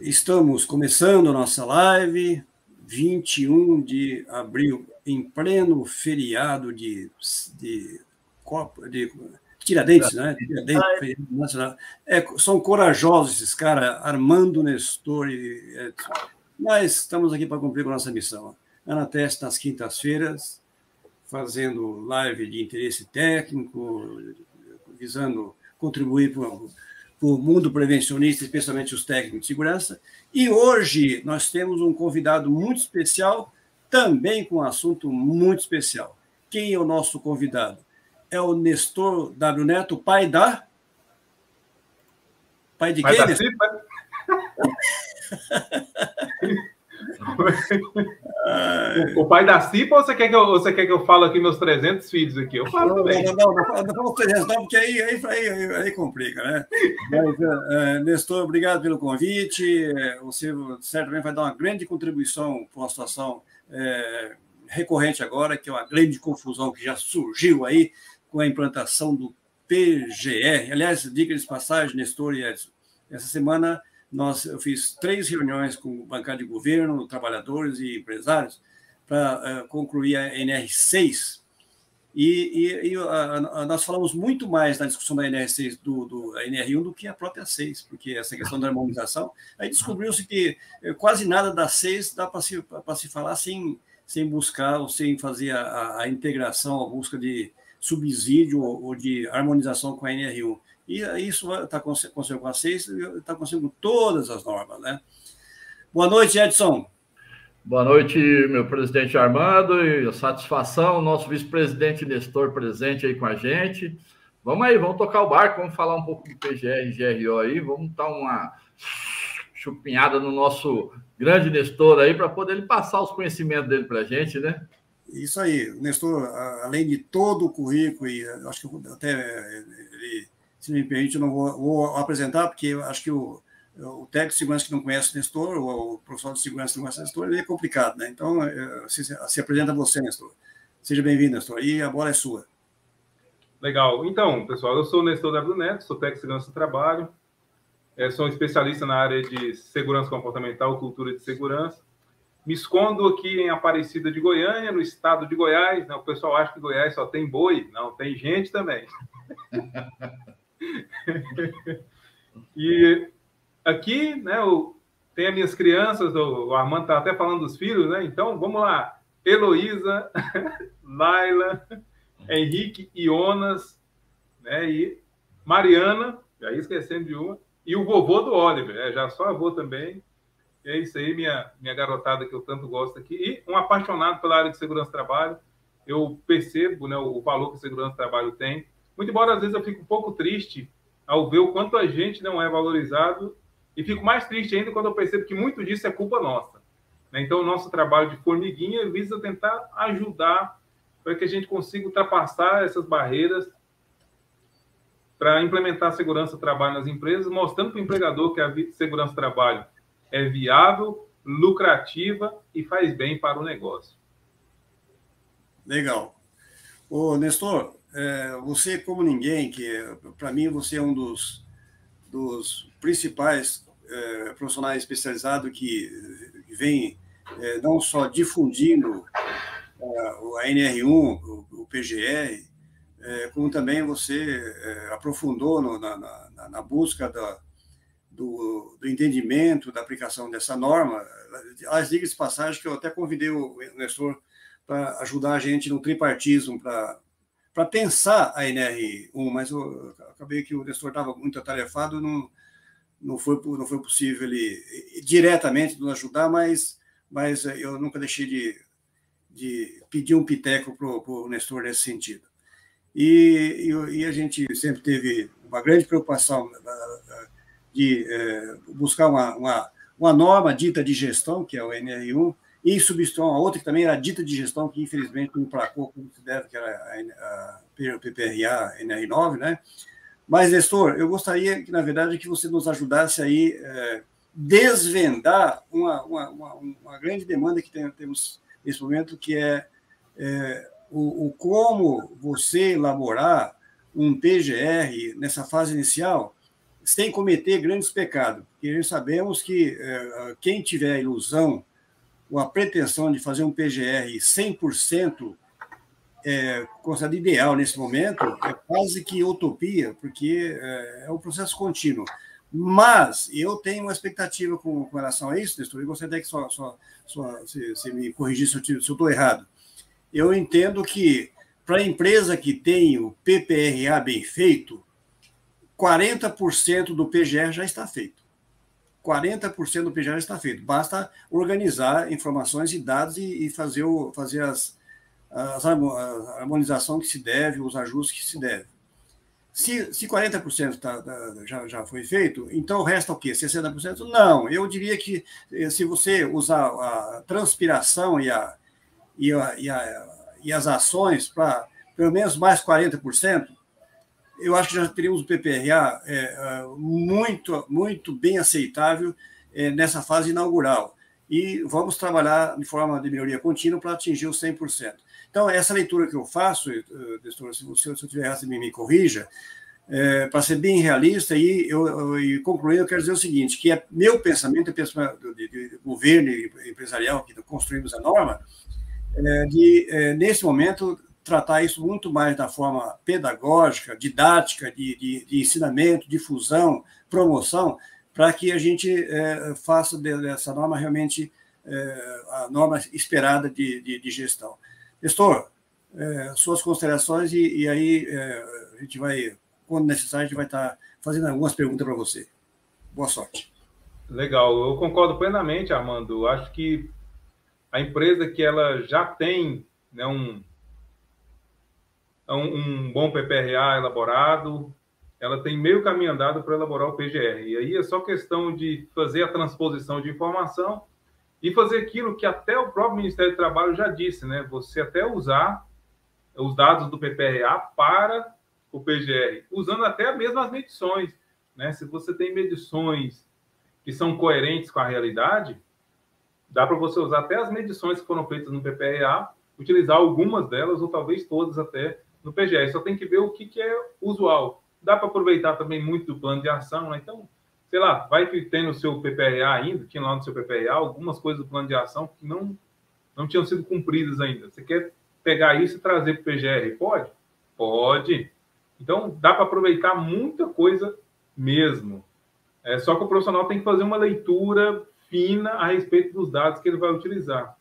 Estamos começando a nossa live, 21 de abril, em pleno feriado de Tiradentes, né? Tiradentes, feriado nacional. São corajosos esses caras, Armando, Nestor e Edson. Mas estamos aqui para cumprir com a nossa missão. Ana Teste nas quintas-feiras, fazendo live de interesse técnico, visando contribuir para o mundo prevencionista, especialmente os técnicos de segurança. E hoje nós temos um convidado muito especial, também com um assunto muito especial. Quem é o nosso convidado? É o Nestor W. Neto, pai da... Pai de quem, Nestor? O pai da Cipa ou você quer que eu fale aqui meus 300 filhos aqui? Eu falo também. Não fala 300 não, porque aí complica, né? Mas, Nestor, obrigado pelo convite. Você certamente vai dar uma grande contribuição para uma situação recorrente agora, que é uma grande confusão que já surgiu aí com a implantação do PGR. Aliás, dica de passagem, Nestor e Edson, essa semana eu fiz 3 reuniões com bancada de governo, trabalhadores e empresários para concluir a NR6. Nós falamos muito mais na discussão da NR6 da NR1 do que a própria 6, porque essa questão da harmonização, aí descobriu-se que quase nada da 6 dá para se falar sem buscar ou sem fazer a integração, a busca de subsídio ou de harmonização com a NR1. E isso está acontecendo com a 6 e está acontecendo com todas as normas, né? Boa noite, Edson. Boa noite, meu presidente Armando, e a satisfação, nosso vice-presidente Nestor presente aí com a gente. Vamos aí, vamos tocar o barco, vamos falar um pouco do PGR e GRO aí, vamos dar uma chupinhada no nosso grande Nestor aí, para poder ele passar os conhecimentos dele para a gente, né? Isso aí, o Nestor, além de todo o currículo, e acho que até ele, se me permite, eu não vou apresentar, porque eu acho que o técnico de segurança que não conhece o Nestor, ou o profissional de segurança que não conhece o Nestor, ele é complicado, né? Então, se apresenta você, Nestor. Seja bem-vindo, Nestor, e a bola é sua. Legal. Então, pessoal, eu sou o Nestor W. Neto, sou técnico de segurança do trabalho, sou um especialista na área de segurança comportamental, cultura de segurança. Me escondo aqui em Aparecida de Goiânia, no estado de Goiás. O pessoal acha que Goiás só tem boi. Não, tem gente também. E aqui, né, tem as minhas crianças, o Armando está até falando dos filhos, né? Então, vamos lá. Heloísa, Laila, Henrique, Ionas, né, e Mariana, já ia esquecendo de uma, e o vovô do Oliver, já sou avô também. E é isso aí, minha garotada que eu tanto gosto aqui. E um apaixonado pela área de segurança do trabalho. Eu percebo, né, o valor que a segurança do trabalho tem. Muito embora, às vezes, eu fico um pouco triste ao ver o quanto a gente não é valorizado. E fico mais triste ainda quando eu percebo que muito disso é culpa nossa. Então, o nosso trabalho de formiguinha visa tentar ajudar para que a gente consiga ultrapassar essas barreiras para implementar a segurança do trabalho nas empresas, mostrando para o empregador que a segurança do trabalho é viável, lucrativa e faz bem para o negócio. Legal. Ô, Nestor, você como ninguém, que para mim você é um dos principais profissionais especializados que vem não só difundindo a NR1, o PGR, como também você aprofundou na busca do entendimento da aplicação dessa norma. As dicas de passagem que eu até convidei o Nestor para ajudar a gente no tripartismo, para pensar a NR1, mas eu acabei que o Nestor estava muito atarefado, não foi possível ele diretamente nos ajudar, mas eu nunca deixei de pedir um piteco para o Nestor nesse sentido. E a gente sempre teve uma grande preocupação de buscar uma norma dita de gestão, que é o NR1, e substituir uma outra que também era dita de gestão, que infelizmente não emplacou como se deve, que era a PPRA NR9, né? Mas, Nestor, eu gostaria que, na verdade, que você nos ajudasse aí desvendar uma grande demanda que temos nesse momento, que é o como você elaborar um PGR nessa fase inicial, sem cometer grandes pecados, porque nós sabemos que quem tiver a ilusão ou a pretensão de fazer um PGR 100% considerado ideal nesse momento, é quase que utopia, porque é um processo contínuo. Mas eu tenho uma expectativa com relação a isso, Nestor, e gostaria que você me corrigisse se eu estou errado. Eu entendo que, para a empresa que tem o PPRA bem feito, 40% do PGR já está feito. 40% do PGR já está feito. Basta organizar informações e dados e fazer a harmonização que se deve, os ajustes que se deve. Se 40% já foi feito, então resta o quê? 60%? Não, eu diria que se você usar a transpiração e as ações para pelo menos mais 40%, eu acho que já teríamos o PPRA muito, muito bem aceitável nessa fase inaugural. E vamos trabalhar de forma de melhoria contínua para atingir os 100%. Então, essa leitura que eu faço, Nestor, se eu tiver errado, me corrija, para ser bem realista, e concluindo, eu quero dizer o seguinte, que meu pensamento, o pensamento de governo e empresarial, que construímos a norma, nesse momento, tratar isso muito mais da forma pedagógica, didática, de ensinamento, difusão, promoção, para que a gente faça dessa norma realmente a norma esperada de gestão. Nestor, suas considerações e aí a gente vai, quando necessário, a gente vai estar fazendo algumas perguntas para você. Boa sorte. Legal, eu concordo plenamente, Armando. Acho que a empresa que ela já tem, né, um bom PPRA elaborado, ela tem meio caminho andado para elaborar o PGR. E aí é só questão de fazer a transposição de informação e fazer aquilo que até o próprio Ministério do Trabalho já disse, né? Você até usar os dados do PPRA para o PGR, usando até mesmo as medições, né? Se você tem medições que são coerentes com a realidade, dá para você usar até as medições que foram feitas no PPRA, utilizar algumas delas, ou talvez todas até, no PGR. Só tem que ver o que é usual. Dá para aproveitar também muito do plano de ação, né? Então, sei lá, vai que tem no seu PPRA ainda, tinha lá no seu PPRA algumas coisas do plano de ação que não tinham sido cumpridas ainda. Você quer pegar isso e trazer para o PGR? Pode? Pode. Então, dá para aproveitar muita coisa mesmo. Só que o profissional tem que fazer uma leitura fina a respeito dos dados que ele vai utilizar,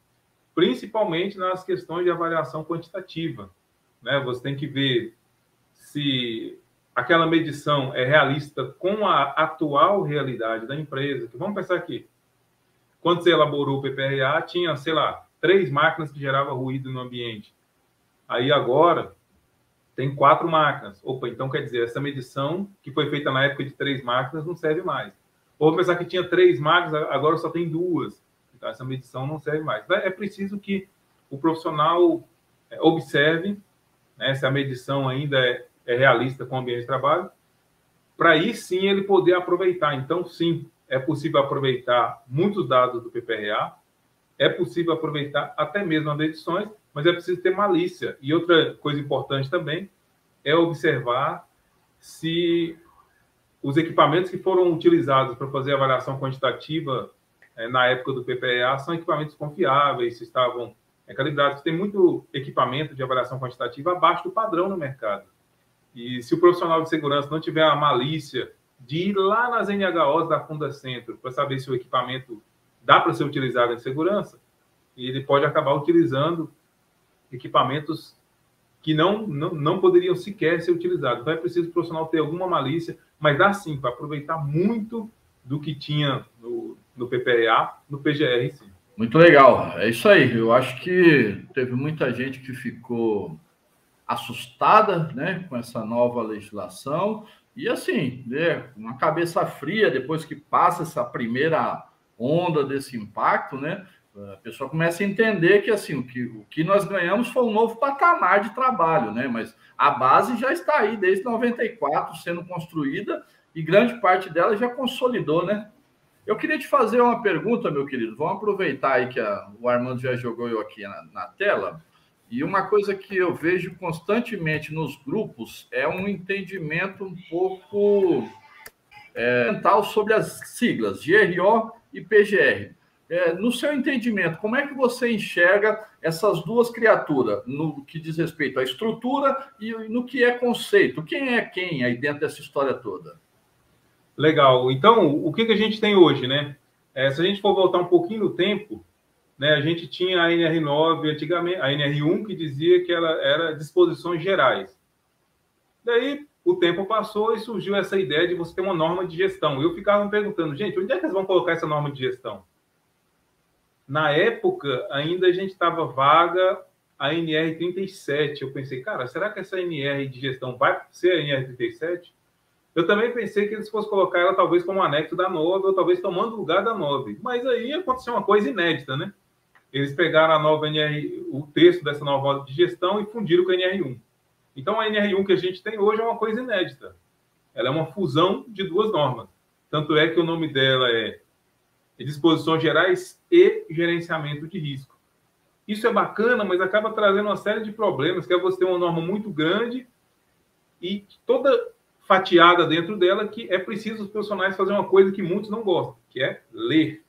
principalmente nas questões de avaliação quantitativa, né? Você tem que ver se aquela medição é realista com a atual realidade da empresa. Vamos pensar aqui. Quando você elaborou o PPRA, tinha, sei lá, 3 máquinas que geravam ruído no ambiente. Aí agora tem 4 máquinas. Opa, então quer dizer, essa medição que foi feita na época de 3 máquinas não serve mais. Ou pensar que tinha 3 máquinas, agora só tem 2. Então essa medição não serve mais. É preciso que o profissional observe, né, se a medição ainda é realista com o ambiente de trabalho, para aí sim ele poder aproveitar. Então, sim, é possível aproveitar muitos dados do PPRA, é possível aproveitar até mesmo as medições, mas é preciso ter malícia. E outra coisa importante também é observar se os equipamentos que foram utilizados para fazer a avaliação quantitativa na época do PPRA são equipamentos confiáveis, se estavam calibrados. Tem muito equipamento de avaliação quantitativa abaixo do padrão no mercado. E se o profissional de segurança não tiver a malícia de ir lá nas NHOs da Fundacentro para saber se o equipamento dá para ser utilizado em segurança, ele pode acabar utilizando equipamentos que não poderiam sequer ser utilizados. Então é preciso o profissional ter alguma malícia, mas dá sim para aproveitar muito do que tinha no PPRA, no PGR sim. Muito legal, é isso aí. Eu acho que teve muita gente que ficou assustada, né, com essa nova legislação e assim, né, uma cabeça fria depois que passa essa primeira onda desse impacto, né, a pessoa começa a entender que assim o que nós ganhamos foi um novo patamar de trabalho, né, mas a base já está aí desde 94 sendo construída e grande parte dela já consolidou, né? Eu queria te fazer uma pergunta, meu querido. Vamos aproveitar aí que o Armando já jogou eu aqui na tela. E uma coisa que eu vejo constantemente nos grupos é um entendimento um pouco sobre as siglas GRO e PGR. No seu entendimento, como é que você enxerga essas duas criaturas no que diz respeito à estrutura e no que é conceito? Quem é quem aí dentro dessa história toda? Legal. Então, o que a gente tem hoje, né? Se a gente for voltar um pouquinho no tempo, né, a gente tinha a NR9 antigamente, a NR1 que dizia que ela era disposições gerais. Daí o tempo passou e surgiu essa ideia de você ter uma norma de gestão. Eu ficava me perguntando, gente, onde é que eles vão colocar essa norma de gestão? Na época, ainda a gente estava vaga a NR37. Eu pensei, cara, será que essa NR de gestão vai ser a NR37? Eu também pensei que eles fossem colocar ela talvez como anexo da 9, ou talvez tomando lugar da 9. Mas aí aconteceu uma coisa inédita, né? Eles pegaram a nova NR, o texto dessa nova de gestão e fundiram com a NR1. Então, a NR1 que a gente tem hoje é uma coisa inédita. Ela é uma fusão de duas normas. Tanto é que o nome dela é Disposições Gerais e Gerenciamento de Risco. Isso é bacana, mas acaba trazendo uma série de problemas, que é você ter uma norma muito grande e toda fatiada dentro dela, que é preciso os profissionais fazerem uma coisa que muitos não gostam, que é ler.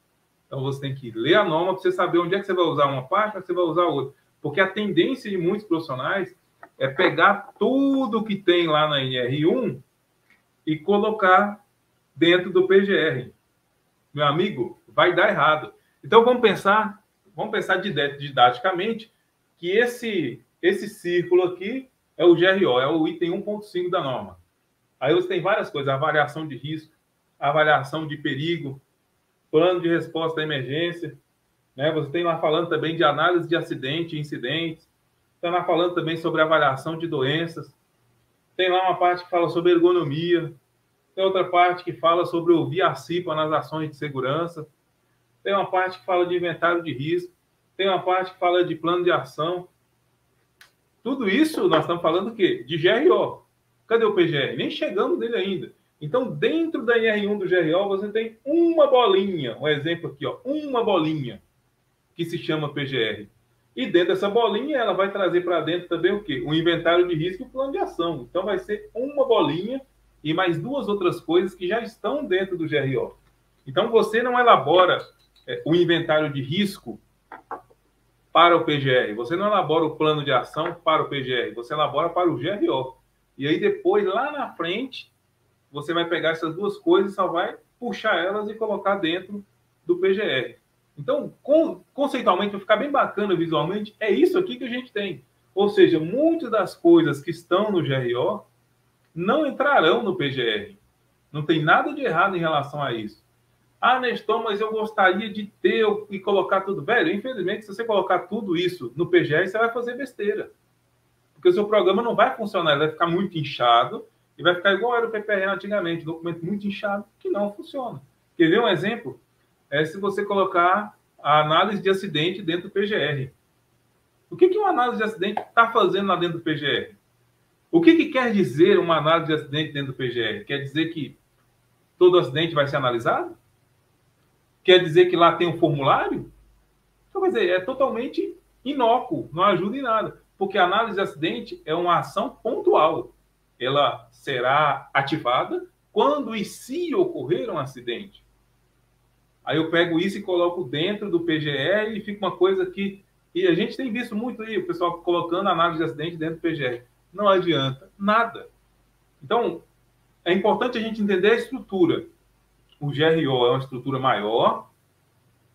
Então, você tem que ler a norma para você saber onde é que você vai usar uma parte, onde você vai usar outra. Porque a tendência de muitos profissionais é pegar tudo que tem lá na NR1 e colocar dentro do PGR. Meu amigo, vai dar errado. Então, vamos pensar didaticamente que esse círculo aqui é o GRO, é o item 1.5 da norma. Aí você tem várias coisas, avaliação de risco, avaliação de perigo, plano de resposta à emergência, né? Você tem lá falando também de análise de acidente e incidentes, está lá falando também sobre avaliação de doenças, tem lá uma parte que fala sobre ergonomia, tem outra parte que fala sobre ouvir a CIPA nas ações de segurança, tem uma parte que fala de inventário de risco, tem uma parte que fala de plano de ação. Tudo isso nós estamos falando o quê? De GRO. Cadê o PGR? Nem chegamos nele ainda. Então, dentro da NR1 do GRO, você tem uma bolinha, um exemplo aqui, ó, uma bolinha, que se chama PGR. E dentro dessa bolinha, ela vai trazer para dentro também o quê? Um inventário de risco e um plano de ação. Então, vai ser uma bolinha e mais duas outras coisas que já estão dentro do GRO. Então, você não elabora o inventário de risco para o PGR. Você não elabora o plano de ação para o PGR. Você elabora para o GRO. E aí, depois, lá na frente, você vai pegar essas duas coisas e só vai puxar elas e colocar dentro do PGR. Então, conceitualmente, para ficar bem bacana visualmente, é isso aqui que a gente tem. Ou seja, muitas das coisas que estão no GRO não entrarão no PGR. Não tem nada de errado em relação a isso. Ah, Nestor, mas eu gostaria de ter e colocar tudo. Velho, infelizmente, se você colocar tudo isso no PGR, você vai fazer besteira. Porque o seu programa não vai funcionar, ele vai ficar muito inchado e vai ficar igual era o PPR antigamente, documento muito inchado, que não funciona. Quer ver um exemplo? Se você colocar a análise de acidente dentro do PGR. O que uma análise de acidente está fazendo lá dentro do PGR? O que quer dizer uma análise de acidente dentro do PGR? Quer dizer que todo acidente vai ser analisado? Quer dizer que lá tem um formulário? Então, quer dizer, é totalmente inócuo, não ajuda em nada. Porque a análise de acidente é uma ação pontual. Ela será ativada quando e se ocorrer um acidente. Aí eu pego isso e coloco dentro do PGR e fica uma coisa que... E a gente tem visto muito aí, o pessoal colocando análise de acidente dentro do PGR. Não adianta nada. Então, é importante a gente entender a estrutura. O GRO é uma estrutura maior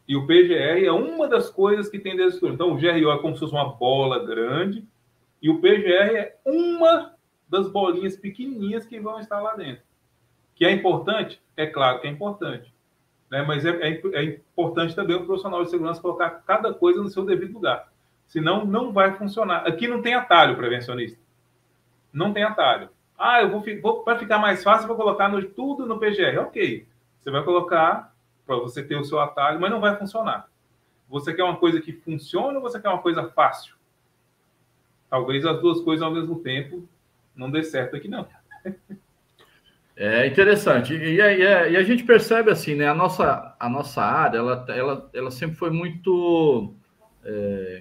e o PGR é uma das coisas que tem dessa estrutura. Então, o GRO é como se fosse uma bola grande e o PGR é uma das bolinhas pequenininhas que vão estar lá dentro. Que é importante? É claro que é importante. Né? Mas é importante também o profissional de segurança colocar cada coisa no seu devido lugar. Senão, não vai funcionar. Aqui não tem atalho prevencionista. Não tem atalho. Ah, eu vou para ficar mais fácil, vou colocar tudo no PGR. Ok. Você vai colocar para você ter o seu atalho, mas não vai funcionar. Você quer uma coisa que funcione ou você quer uma coisa fácil? Talvez as duas coisas ao mesmo tempo não dê certo aqui, não. É interessante. E a gente percebe assim, né? A nossa área, ela sempre foi muito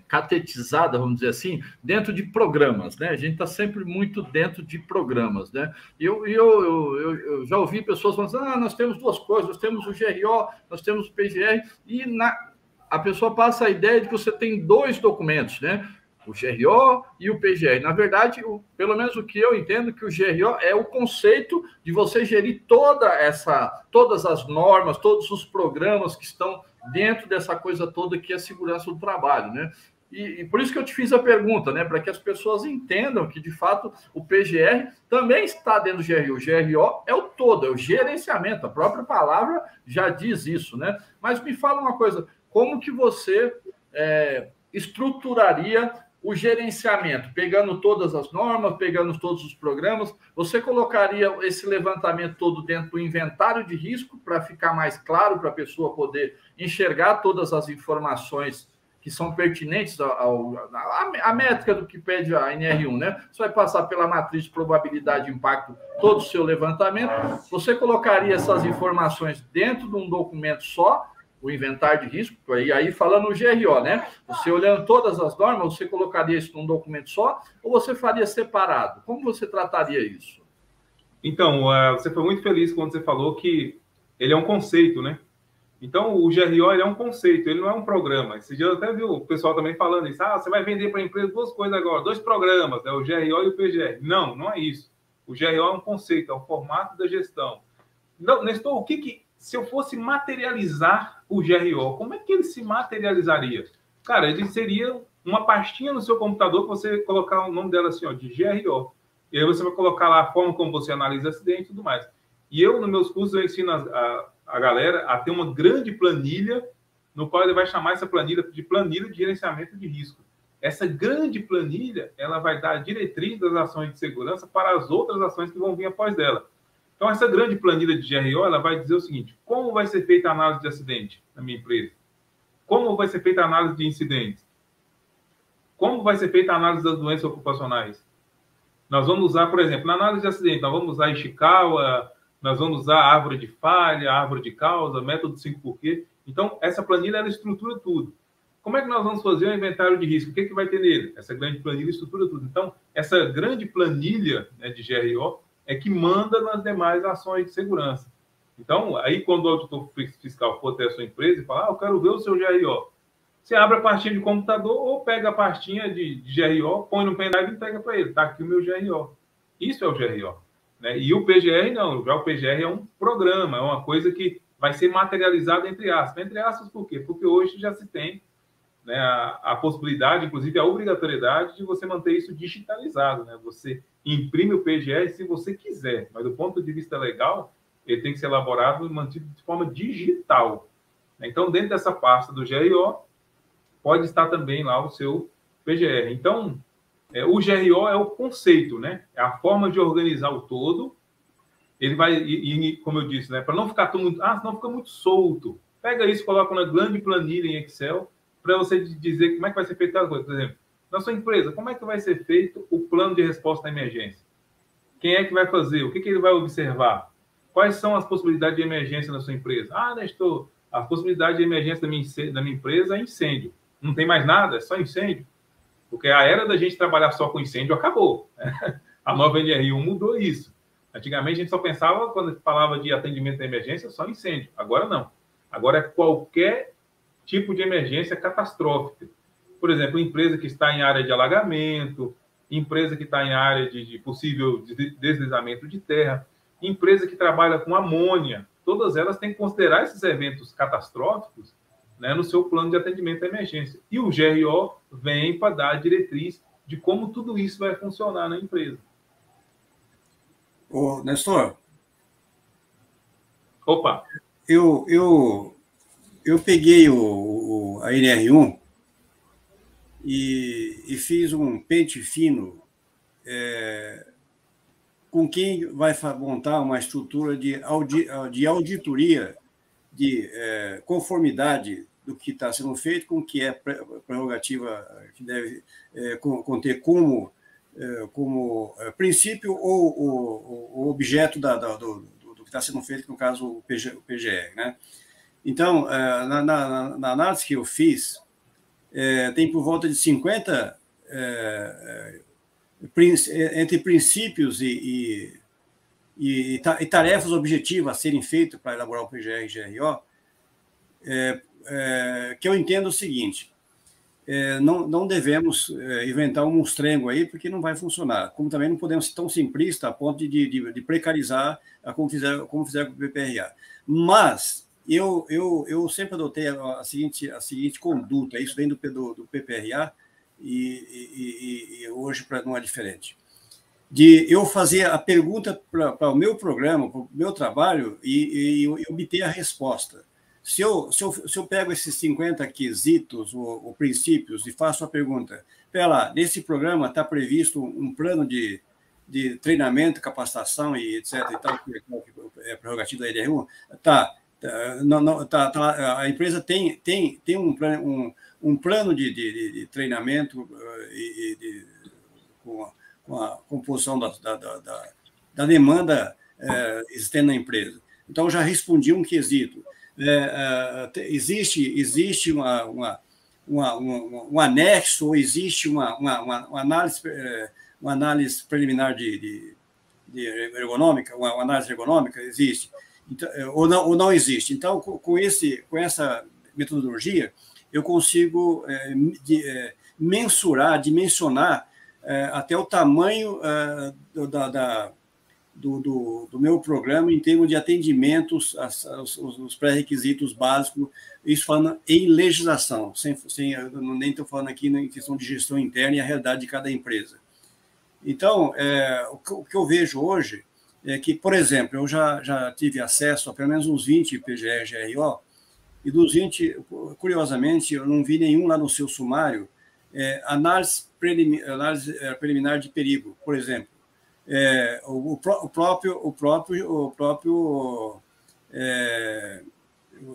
catetizada, vamos dizer assim, dentro de programas, né? A gente está sempre muito dentro de programas, né? Eu já ouvi pessoas falando assim, nós temos duas coisas, nós temos o GRO, nós temos o PGR, e a pessoa passa a ideia de que você tem dois documentos, né? O GRO e o PGR. Na verdade, pelo menos o que eu entendo, que o GRO é o conceito de você gerir todas as normas, todos os programas que estão dentro dessa coisa toda que é a segurança do trabalho, né? E por isso que eu te fiz a pergunta, né? Para que as pessoas entendam que, de fato, o PGR também está dentro do GRO. O GRO é o todo, é o gerenciamento. A própria palavra já diz isso, né? Mas me fala uma coisa, como que você estruturaria o gerenciamento, pegando todas as normas, pegando todos os programas, você colocaria esse levantamento todo dentro do inventário de risco para ficar mais claro para a pessoa poder enxergar todas as informações que são pertinentes à métrica do que pede a NR1, né? Você vai passar pela matriz de probabilidade de impacto, todo o seu levantamento, você colocaria essas informações dentro de um documento só, o inventário de risco, e aí falando no GRO, né? Você olhando todas as normas, você colocaria isso num documento só ou você faria separado? Como você trataria isso? Então, você foi muito feliz quando você falou que ele é um conceito, né? Então, o GRO ele é um conceito, ele não é um programa. Esse dia eu até vi o pessoal também falando isso. Você vai vender para a empresa duas coisas agora, dois programas, o GRO e o PGR. Não, não é isso. O GRO é um conceito, é o formato da gestão. Não, Nestor, se eu fosse materializar o GRO, como é que ele se materializaria? Cara, ele seria uma pastinha no seu computador que você colocar o nome dela assim, de GRO. E aí você vai colocar lá a forma como você analisa acidente e tudo mais. E eu, nos meus cursos, eu ensino a galera a ter uma grande planilha, no qual ele vai chamar essa planilha de gerenciamento de risco. Essa grande planilha, ela vai dar a diretriz das ações de segurança para as outras ações que vão vir após dela. Então, essa grande planilha de GRO, ela vai dizer o seguinte: como vai ser feita a análise de acidente na minha empresa? Como vai ser feita a análise de incidentes? Como vai ser feita a análise das doenças ocupacionais? Nós vamos usar, por exemplo, na análise de acidente, nós vamos usar Ishikawa, nós vamos usar árvore de falha, árvore de causa, método 5 porquê. Então, essa planilha, ela estrutura tudo. Como é que nós vamos fazer o inventário de risco? O que vai ter nele? Essa grande planilha estrutura tudo. Então, essa grande planilha, né, de GRO é que manda nas demais ações de segurança. Então, aí quando o auditor fiscal for até a sua empresa e falar, eu quero ver o seu GRO, você abre a pastinha de computador ou pega a pastinha de GRO, põe no pendrive e entrega para ele. Está aqui o meu GRO. Isso é o GRO. Né? E o PGR não. Já o PGR é um programa, é uma coisa que vai ser materializada entre aspas. Entre aspas, por quê? Porque hoje já se tem, né, a possibilidade, inclusive a obrigatoriedade de você manter isso digitalizado. Né? Você imprime o PGR se você quiser, mas do ponto de vista legal, ele tem que ser elaborado e mantido de forma digital. Então, dentro dessa pasta do GRO, pode estar também lá o seu PGR. Então, o GRO é o conceito, né? É a forma de organizar o todo. Ele vai, como eu disse, né, para não ficar muito, senão fica muito solto. Pega isso, coloca na grande planilha em Excel, para você dizer como é que vai ser feita a coisa. Por exemplo, na sua empresa, como é que vai ser feito o plano de resposta à emergência? Quem é que vai fazer? O que ele vai observar? Quais são as possibilidades de emergência na sua empresa? Nestor, a possibilidade de emergência da minha empresa é incêndio. Não tem mais nada, é só incêndio. Porque a era da gente trabalhar só com incêndio acabou. A nova NR1 mudou isso. Antigamente a gente só pensava, quando falava de atendimento à emergência, só incêndio. Agora não. Agora é qualquer tipo de emergência catastrófica. Por exemplo, empresa que está em área de alagamento, empresa que está em área de possível deslizamento de terra, empresa que trabalha com amônia, todas elas têm que considerar esses eventos catastróficos, né, no seu plano de atendimento à emergência. E o GRO vem para dar a diretriz de como tudo isso vai funcionar na empresa. Ô, Nestor. Opa! Eu peguei a NR1 e fiz um pente fino com quem vai montar uma estrutura de auditoria de conformidade do que está sendo feito com o que é prerrogativa que deve conter como princípio ou o objeto do que está sendo feito, que no caso o PGR. Né? Então, na análise que eu fiz, tem por volta de 50 entre princípios e tarefas objetivas a serem feitas para elaborar o PGR e GRO, que eu entendo o seguinte: não devemos inventar um monstrengo aí, porque não vai funcionar. Como também não podemos ser tão simplistas a ponto de precarizar, como fizeram com o PPRA. Mas eu sempre adotei a seguinte conduta, isso vem do PPRA, e hoje não é diferente. De eu fazer a pergunta para o meu programa, para o meu trabalho, e obter a resposta. Se eu pego esses 50 quesitos ou princípios e faço a pergunta, pera lá, nesse programa está previsto um plano de treinamento, capacitação e etc. e tal, que é prerrogativa da NR1? A empresa tem um plano de treinamento com a composição da demanda existente na empresa. Então, já respondi um quesito. Existe um anexo, ou existe uma análise preliminar de ergonômica, uma análise ergonômica? Existe. Então, ou não existe. Então, com essa metodologia, eu consigo dimensionar até o tamanho do meu programa em termos de atendimentos aos pré-requisitos básicos, isso falando em legislação, nem estou falando aqui em questão de gestão interna e a realidade de cada empresa. Então, o que eu vejo hoje é que, por exemplo, eu já tive acesso a pelo menos uns 20 PGR e GRO, e dos 20, curiosamente, eu não vi nenhum lá no seu sumário, análise preliminar de perigo, por exemplo. O próprio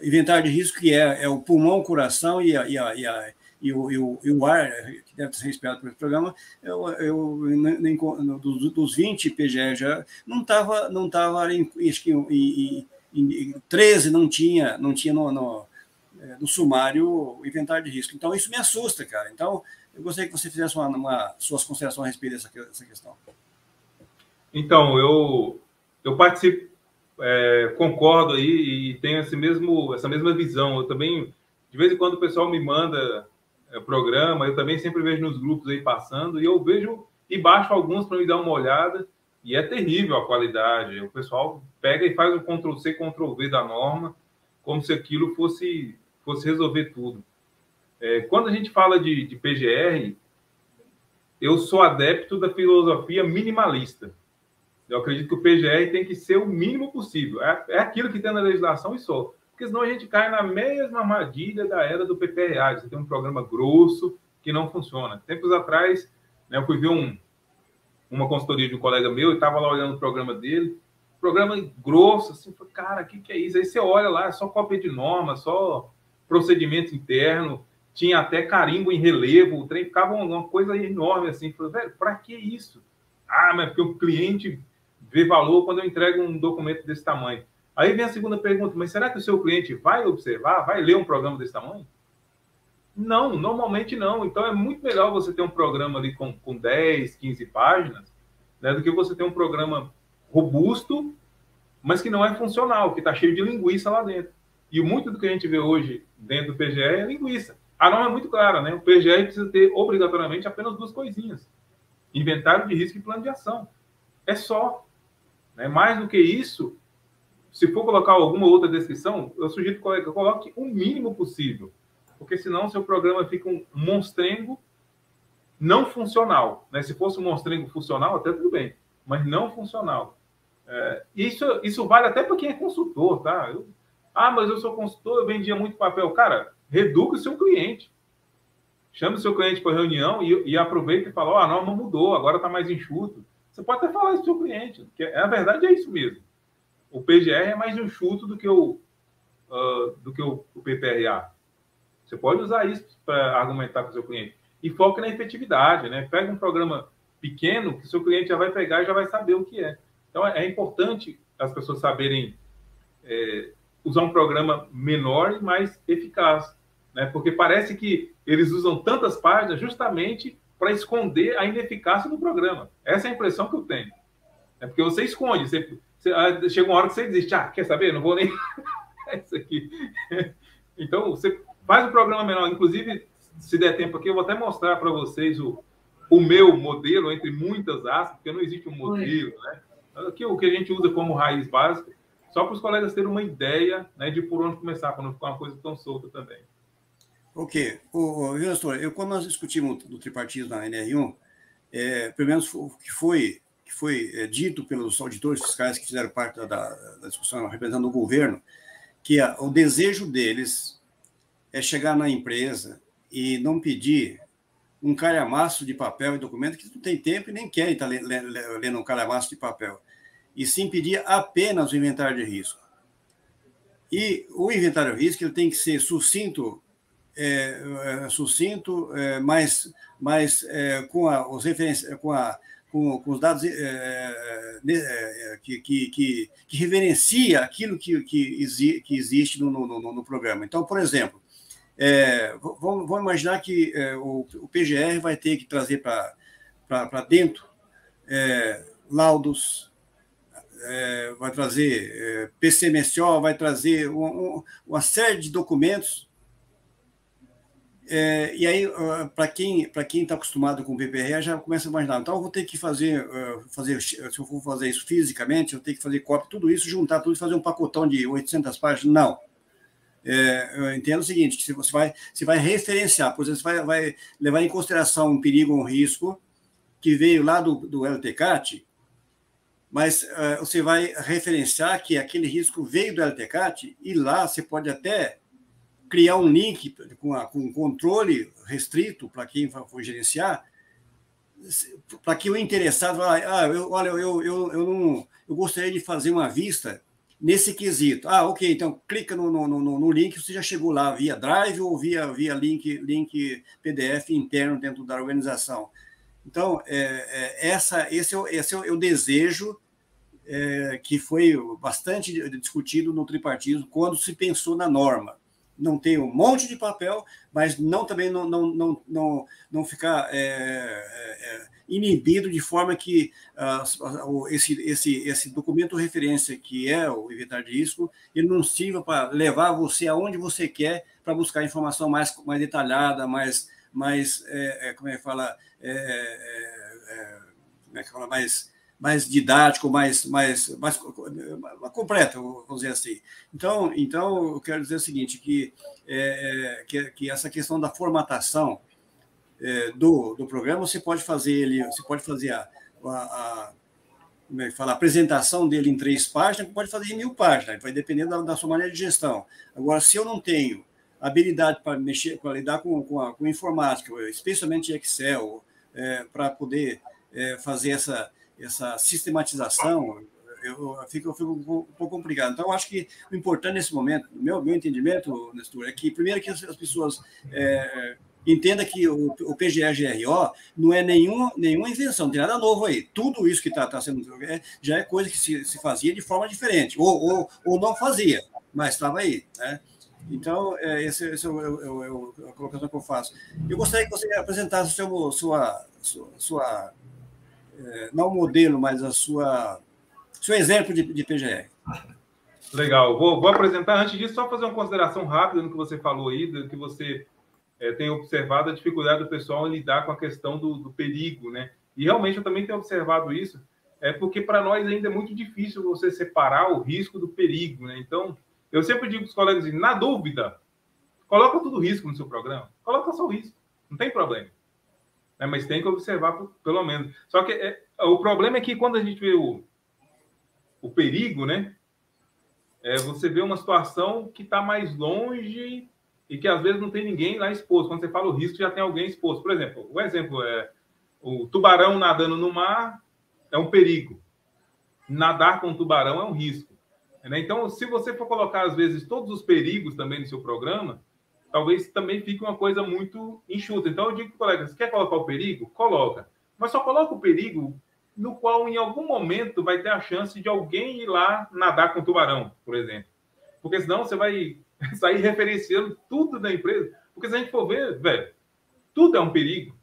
inventário de risco, que é o pulmão, o coração e o ar, que deve ser respirado por esse programa, dos 20 PGR já não estava, acho que em 13 não tinha no sumário o inventário de risco. Então, isso me assusta, cara. Então, eu gostaria que você fizesse suas considerações a respeito dessa questão. Então, eu participo, concordo aí e tenho essa mesma visão. Eu também, de vez em quando, o pessoal me manda programa, eu também sempre vejo nos grupos aí passando, e eu vejo e baixo alguns para me dar uma olhada, e é terrível a qualidade. O pessoal pega e faz o Ctrl+C, Ctrl+V da norma, como se aquilo fosse resolver tudo. Quando a gente fala de PGR, eu sou adepto da filosofia minimalista. Eu acredito que o PGR tem que ser o mínimo possível. É aquilo que tem na legislação e só. Porque senão a gente cai na mesma armadilha da era do PPRA. Você tem um programa grosso que não funciona. Tempos atrás, né, eu fui ver uma consultoria de um colega meu e estava lá olhando o programa dele. Programa grosso, assim, falei, cara, o que é isso? Aí você olha lá, é só cópia de norma, só procedimento interno, tinha até carimbo em relevo, o trem ficava uma coisa enorme, assim. Falei, velho, para que isso? Ah, mas porque o cliente vê valor quando eu entrego um documento desse tamanho. Aí vem a segunda pergunta, mas será que o seu cliente vai observar, vai ler um programa desse tamanho? Não, normalmente não. Então é muito melhor você ter um programa ali com 10, 15 páginas, né, do que você ter um programa robusto, mas que não é funcional, que está cheio de linguiça lá dentro. E muito do que a gente vê hoje dentro do PGR é linguiça. A norma é muito clara, né? O PGR precisa ter obrigatoriamente apenas 2 coisinhas: inventário de risco e plano de ação. É só. Né? Mais do que isso, se for colocar alguma outra descrição, eu sugiro que eu coloque o mínimo possível, porque senão seu programa fica um monstrengo não funcional. Né? Se fosse um monstrengo funcional, até tudo bem, mas não funcional. Isso vale até para quem é consultor, tá? Mas eu sou consultor, eu vendia muito papel. Cara, reduca o seu cliente. Chame o seu cliente para reunião e aproveita e fala, a norma mudou, agora está mais enxuto. Você pode até falar isso para o seu cliente, porque a verdade é isso mesmo. O PGR é mais enxuto do que o PPRA. Você pode usar isso para argumentar com o seu cliente. E foca na efetividade, né? Pega um programa pequeno que o seu cliente já vai pegar e já vai saber o que é. Então, é importante as pessoas saberem usar um programa menor e mais eficaz. né? Porque parece que eles usam tantas páginas justamente para esconder a ineficácia do programa. Essa é a impressão que eu tenho. É porque você esconde, chega uma hora que você desiste, quer saber? Não vou nem... é isso aqui. Então, você faz o programa menor. Inclusive, se der tempo aqui, eu vou até mostrar para vocês o meu modelo, entre muitas aspas, porque não existe um modelo, né? Aqui o que a gente usa como raiz básica, só para os colegas terem uma ideia, né, de por onde começar, para não ficar uma coisa tão solta também. Ok. Gestor, quando nós discutimos do tripartismo na NR1, pelo menos o que foi dito pelos auditores fiscais que fizeram parte da discussão representando o governo, que o desejo deles é chegar na empresa e não pedir um calhamaço de papel e documento que não tem tempo e nem quer estar lendo um calhamaço de papel, e sim pedir apenas o inventário de risco. E o inventário de risco ele tem que ser sucinto, mas com os referências, com os dados que reverencia aquilo que existe no programa. Então, por exemplo, vamos imaginar que o PGR vai ter que trazer para dentro laudos, vai trazer PCMSO, vai trazer uma série de documentos. E aí, para quem está acostumado com o PPR, já começa a imaginar. Então, eu vou ter que fazer, se eu for fazer isso fisicamente, eu tenho que fazer cópia, tudo isso, juntar tudo e fazer um pacotão de 800 páginas. Não. Eu entendo o seguinte, que você vai referenciar, por exemplo, você vai levar em consideração um perigo ou um risco que veio lá do LTCAT, mas você vai referenciar que aquele risco veio do LTCAT e lá você pode até criar um link com um controle restrito para quem for gerenciar, para que o interessado fale, eu gostaria de fazer uma vista nesse quesito. Ok, então clica no link, você já chegou lá via Drive ou via link PDF interno dentro da organização. Então, esse é o desejo que foi bastante discutido no tripartismo quando se pensou na norma. Não ter um monte de papel, mas também não ficar inibido de forma que esse documento referência, que é o inventário de risco, ele não sirva para levar você aonde você quer para buscar informação mais detalhada, mais mais didático, mais completo, vamos dizer assim. Então, eu quero dizer o seguinte, que essa questão da formatação do programa, você pode fazer a apresentação dele em 3 páginas, pode fazer em 1000 páginas, vai depender da sua maneira de gestão. Agora, se eu não tenho habilidade para lidar com informática, especialmente Excel, para poder fazer essa sistematização, eu fico um pouco complicado. Então, eu acho que o importante nesse momento, meu entendimento, Nestor, é que, primeiro, que as pessoas entendam que o PGE-GRO não é nenhuma invenção, não tem nada novo aí. Tudo isso que está sendo já é coisa que se fazia de forma diferente, ou não fazia, mas estava aí, né? Então, essa é a colocação que eu faço. Eu gostaria que você apresentasse não o modelo, mas seu exemplo de PGR. Legal. Vou apresentar. Antes disso, só fazer uma consideração rápida no que você falou aí, do que você tem observado a dificuldade do pessoal em lidar com a questão do perigo, né? E realmente eu também tenho observado isso, porque para nós ainda é muito difícil você separar o risco do perigo, né? Então, eu sempre digo para os colegas, na dúvida, coloca tudo risco no seu programa. Coloca só o risco. Não tem problema. Mas tem que observar, pelo menos. Só que o problema é que quando a gente vê o perigo, né? Você vê uma situação que está mais longe e que às vezes não tem ninguém lá exposto. Quando você fala o risco, já tem alguém exposto. Por exemplo, o exemplo é o tubarão nadando no mar é um perigo. Nadar com o tubarão é um risco. Então, se você for colocar, às vezes, todos os perigos também no seu programa, talvez também fique uma coisa muito enxuta. Então, eu digo para o colega, você quer colocar o perigo? Coloca. Mas só coloca o perigo no qual, em algum momento, vai ter a chance de alguém ir lá nadar com o tubarão, por exemplo. Porque senão você vai sair referenciando tudo da empresa. Porque se a gente for ver, velho, tudo é um perigo.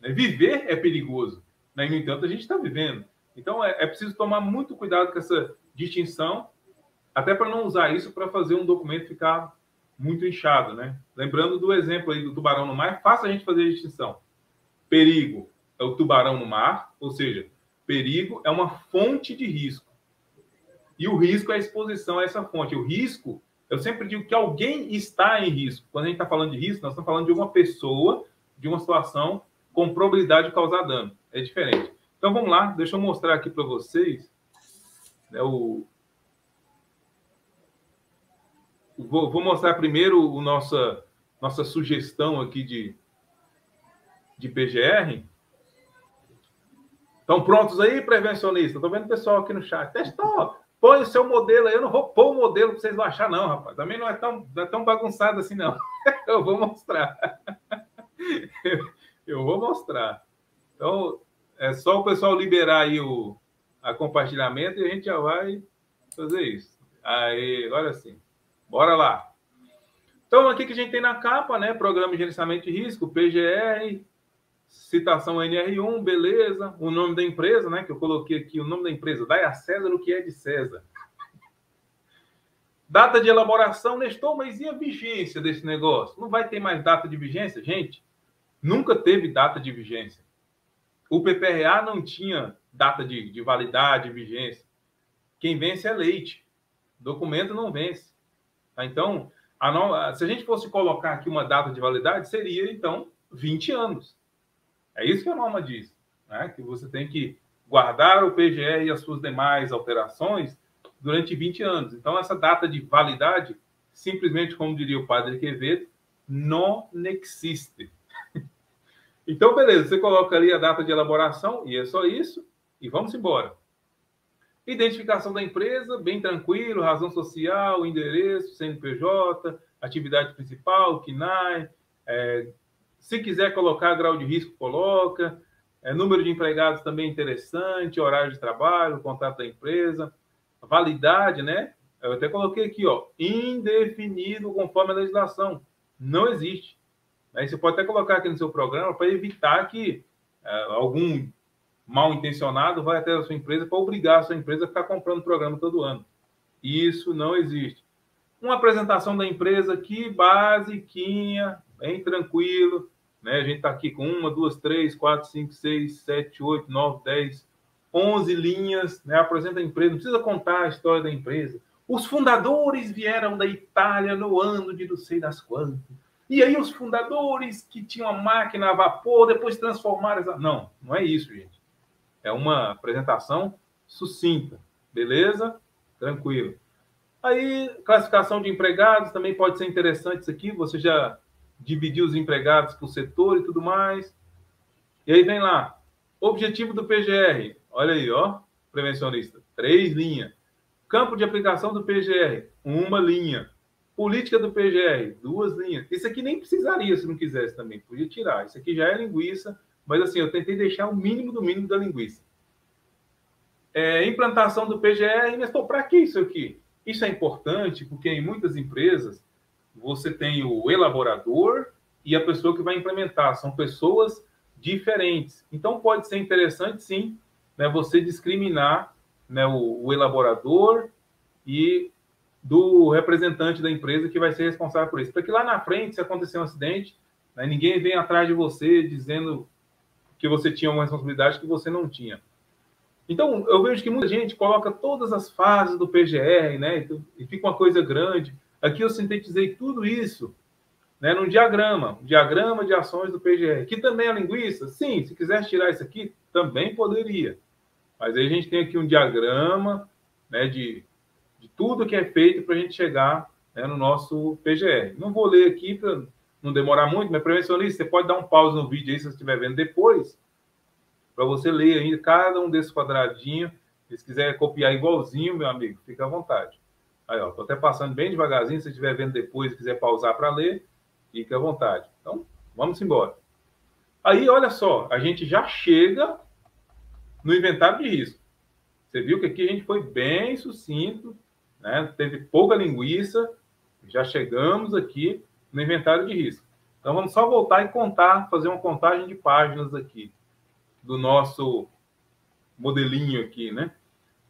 Né? Viver é perigoso. Né? No entanto, a gente está vivendo. Então, é preciso tomar muito cuidado com essa distinção, até para não usar isso para fazer um documento ficar muito inchado, né? Lembrando do exemplo aí do tubarão no mar, é fácil a gente fazer a distinção. Perigo é o tubarão no mar, ou seja, perigo é uma fonte de risco. E o risco é a exposição a essa fonte. O risco, eu sempre digo que alguém está em risco. Quando a gente está falando de risco, nós estamos falando de uma pessoa, de uma situação com probabilidade de causar dano. É diferente. Então, vamos lá. Deixa eu mostrar aqui para vocês. Né, Vou mostrar primeiro nossa sugestão aqui de PGR. Estão prontos aí, prevencionistas? Estou vendo o pessoal aqui no chat. Testou. Põe o seu modelo aí. Eu não vou pôr o modelo para vocês não acharem, não, rapaz. Também não é tão bagunçado assim, não. Eu vou mostrar. Eu vou mostrar. Então, é só o pessoal liberar aí a compartilhamento e a gente já vai fazer isso. Aí, agora sim. Bora lá. Então, aqui que a gente tem na capa, né? Programa de Gerenciamento de Risco, PGR, citação NR1, beleza. O nome da empresa, né? Que eu coloquei aqui, o nome da empresa. Dai a César o que é de César. Data de elaboração, Nestor, mas e a vigência desse negócio? Não vai ter mais data de vigência? Gente, nunca teve data de vigência. O PPRA não tinha data de validade, vigência. Quem vence é leite. Documento não vence. Então, se a gente fosse colocar aqui uma data de validade, seria, então, 20 anos. É isso que a norma diz, né? Que você tem que guardar o PGR e as suas demais alterações durante 20 anos. Então, essa data de validade, simplesmente, como diria o padre Quevedo, não existe. Então, beleza, você coloca ali a data de elaboração, e é só isso, e vamos embora. Identificação da empresa, bem tranquilo, razão social, endereço, CNPJ, atividade principal, KNAI. Se quiser colocar grau de risco, coloca. Número de empregados também interessante, horário de trabalho, contato da empresa. Validade, né? Eu até coloquei aqui, ó, indefinido conforme a legislação. Não existe. Aí você pode até colocar aqui no seu programa para evitar que algum mal intencionado vai até a sua empresa para obrigar a sua empresa a ficar comprando programa todo ano. Isso não existe. Uma apresentação da empresa aqui, basiquinha, bem tranquilo, né? A gente está aqui com 1, 2, 3, 4, 5, 6, 7, 8, 9, 10, 11 linhas, né? Apresenta a empresa, não precisa contar a história da empresa. Os fundadores vieram da Itália no ano de não sei das quantas. E aí os fundadores que tinham a máquina a vapor, depois transformaram... Não, não é isso, gente. É uma apresentação sucinta, beleza? Tranquilo. Aí, classificação de empregados, também pode ser interessante isso aqui, você já dividiu os empregados por setor e tudo mais. E aí vem lá, objetivo do PGR, olha aí, ó, prevencionista, 3 linhas. Campo de aplicação do PGR, 1 linha. Política do PGR, 2 linhas. Isso aqui nem precisaria se não quisesse também, podia tirar. Isso aqui já é linguiça, mas assim, eu tentei deixar o mínimo do mínimo da linguiça. Implantação do PGR, mas para que isso aqui? Isso é importante porque em muitas empresas você tem o elaborador e a pessoa que vai implementar. São pessoas diferentes. Então pode ser interessante, sim, né, você discriminar, né, o elaborador e do representante da empresa que vai ser responsável por isso. Para que lá na frente, se acontecer um acidente, né, ninguém vem atrás de você dizendo que você tinha uma responsabilidade que você não tinha. Então, eu vejo que muita gente coloca todas as fases do PGR, né? E fica uma coisa grande. Aqui eu sintetizei tudo isso, né, num diagrama. Um diagrama de ações do PGR. Que também é linguiça? Sim, se quiser tirar isso aqui, também poderia. Mas aí a gente tem aqui um diagrama, né, de tudo que é feito para a gente chegar, né, no nosso PGR. Não vou ler aqui para não demorar muito, mas prevencionista, você pode dar um pause no vídeo aí se você estiver vendo depois, para você ler ainda cada um desses quadradinhos. Se quiser copiar igualzinho, meu amigo, fica à vontade. Aí, ó, estou até passando bem devagarzinho, se você estiver vendo depois e quiser pausar para ler, fica à vontade. Então, vamos embora. Aí, olha só, a gente já chega no inventário de risco. Você viu que aqui a gente foi bem sucinto, né? Teve pouca linguiça, Já chegamos aqui no inventário de risco. Então, vamos só voltar e contar, fazer uma contagem de páginas aqui do nosso modelinho aqui, né?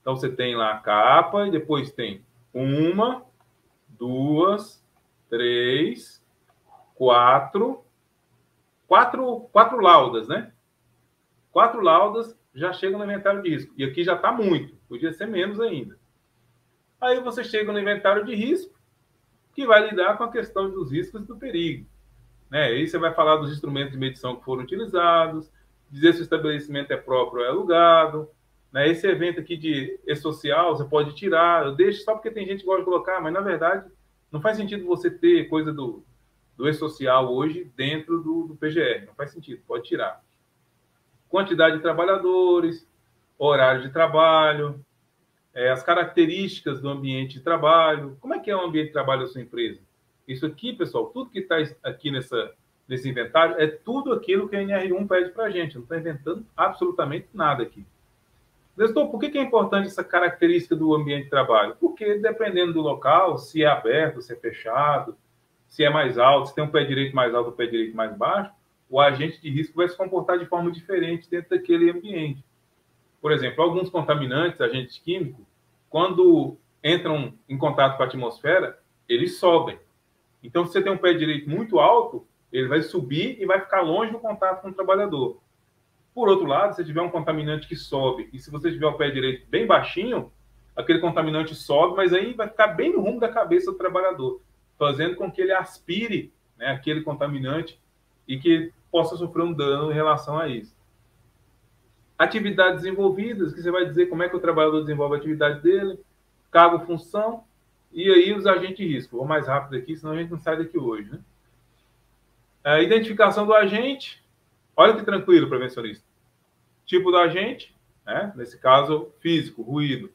Então, você tem lá a capa e depois tem 1, 2, 3, 4 laudas, né? 4 laudas já chegam no inventário de risco. E aqui já está muito, podia ser menos ainda. Aí você chega no inventário de risco, que vai lidar com a questão dos riscos e do perigo. Né? Aí você vai falar dos instrumentos de medição que foram utilizados, dizer se o estabelecimento é próprio ou é alugado. Né? Esse evento aqui de e-social, você pode tirar. Eu deixo só porque tem gente que gosta de colocar, mas, na verdade, não faz sentido você ter coisa do e-social hoje dentro do PGR. Não faz sentido, pode tirar. Quantidade de trabalhadores, horário de trabalho, as características do ambiente de trabalho. Como é que é o ambiente de trabalho da sua empresa? Isso aqui, pessoal, tudo que está aqui nesse inventário é tudo aquilo que a NR1 pede para a gente. Não está inventando absolutamente nada aqui. Nestor, por que é importante essa característica do ambiente de trabalho? Porque, dependendo do local, se é aberto, se é fechado, se é mais alto, se tem um pé direito mais alto ou um pé direito mais baixo, o agente de risco vai se comportar de forma diferente dentro daquele ambiente. Por exemplo, alguns contaminantes, agentes químicos, quando entram em contato com a atmosfera, eles sobem. Então, se você tem um pé direito muito alto, ele vai subir e vai ficar longe do contato com o trabalhador. Por outro lado, se tiver um contaminante que sobe, e se você tiver o pé direito bem baixinho, aquele contaminante sobe, mas aí vai ficar bem no rumo da cabeça do trabalhador, fazendo com que ele aspire, né, aquele contaminante e que possa sofrer um dano em relação a isso. Atividades desenvolvidas, que você vai dizer como é que o trabalhador desenvolve a atividade dele, cargo, função, e aí os agentes de risco. Vou mais rápido aqui, senão a gente não sai daqui hoje. Né? A identificação do agente, olha que tranquilo, prevencionista. Tipo do agente, né? Nesse caso, físico, ruído.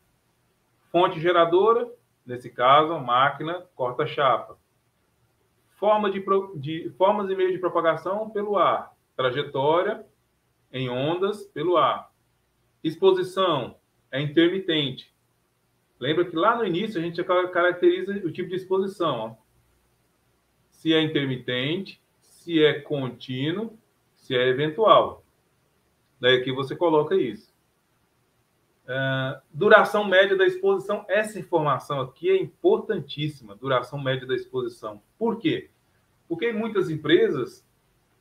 Fonte geradora, nesse caso, máquina, corta-chapa. Formas e meios de propagação pelo ar. Trajetória em ondas pelo ar. Exposição é intermitente. Lembra que lá no início a gente caracteriza o tipo de exposição. Ó. Se é intermitente, se é contínuo, se é eventual. Daí aqui você coloca isso. Duração média da exposição. Essa informação aqui é importantíssima. Duração média da exposição. Por quê? Porque em muitas empresas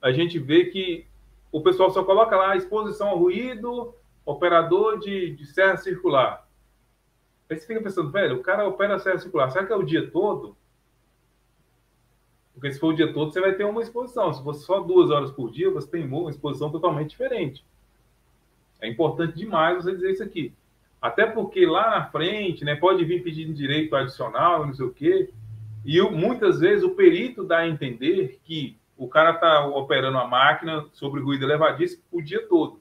a gente vê que o pessoal só coloca lá exposição ao ruído, operador de serra circular. Aí você fica pensando, velho, o cara opera a serra circular. Será que é o dia todo? Porque se for o dia todo, você vai ter uma exposição. Se fosse só 2 horas por dia, você tem uma exposição totalmente diferente. É importante demais você dizer isso aqui. Até porque lá na frente, né, pode vir pedindo direito adicional, não sei o quê. E muitas vezes o perito dá a entender que o cara está operando a máquina sobre ruído elevadíssimo o dia todo.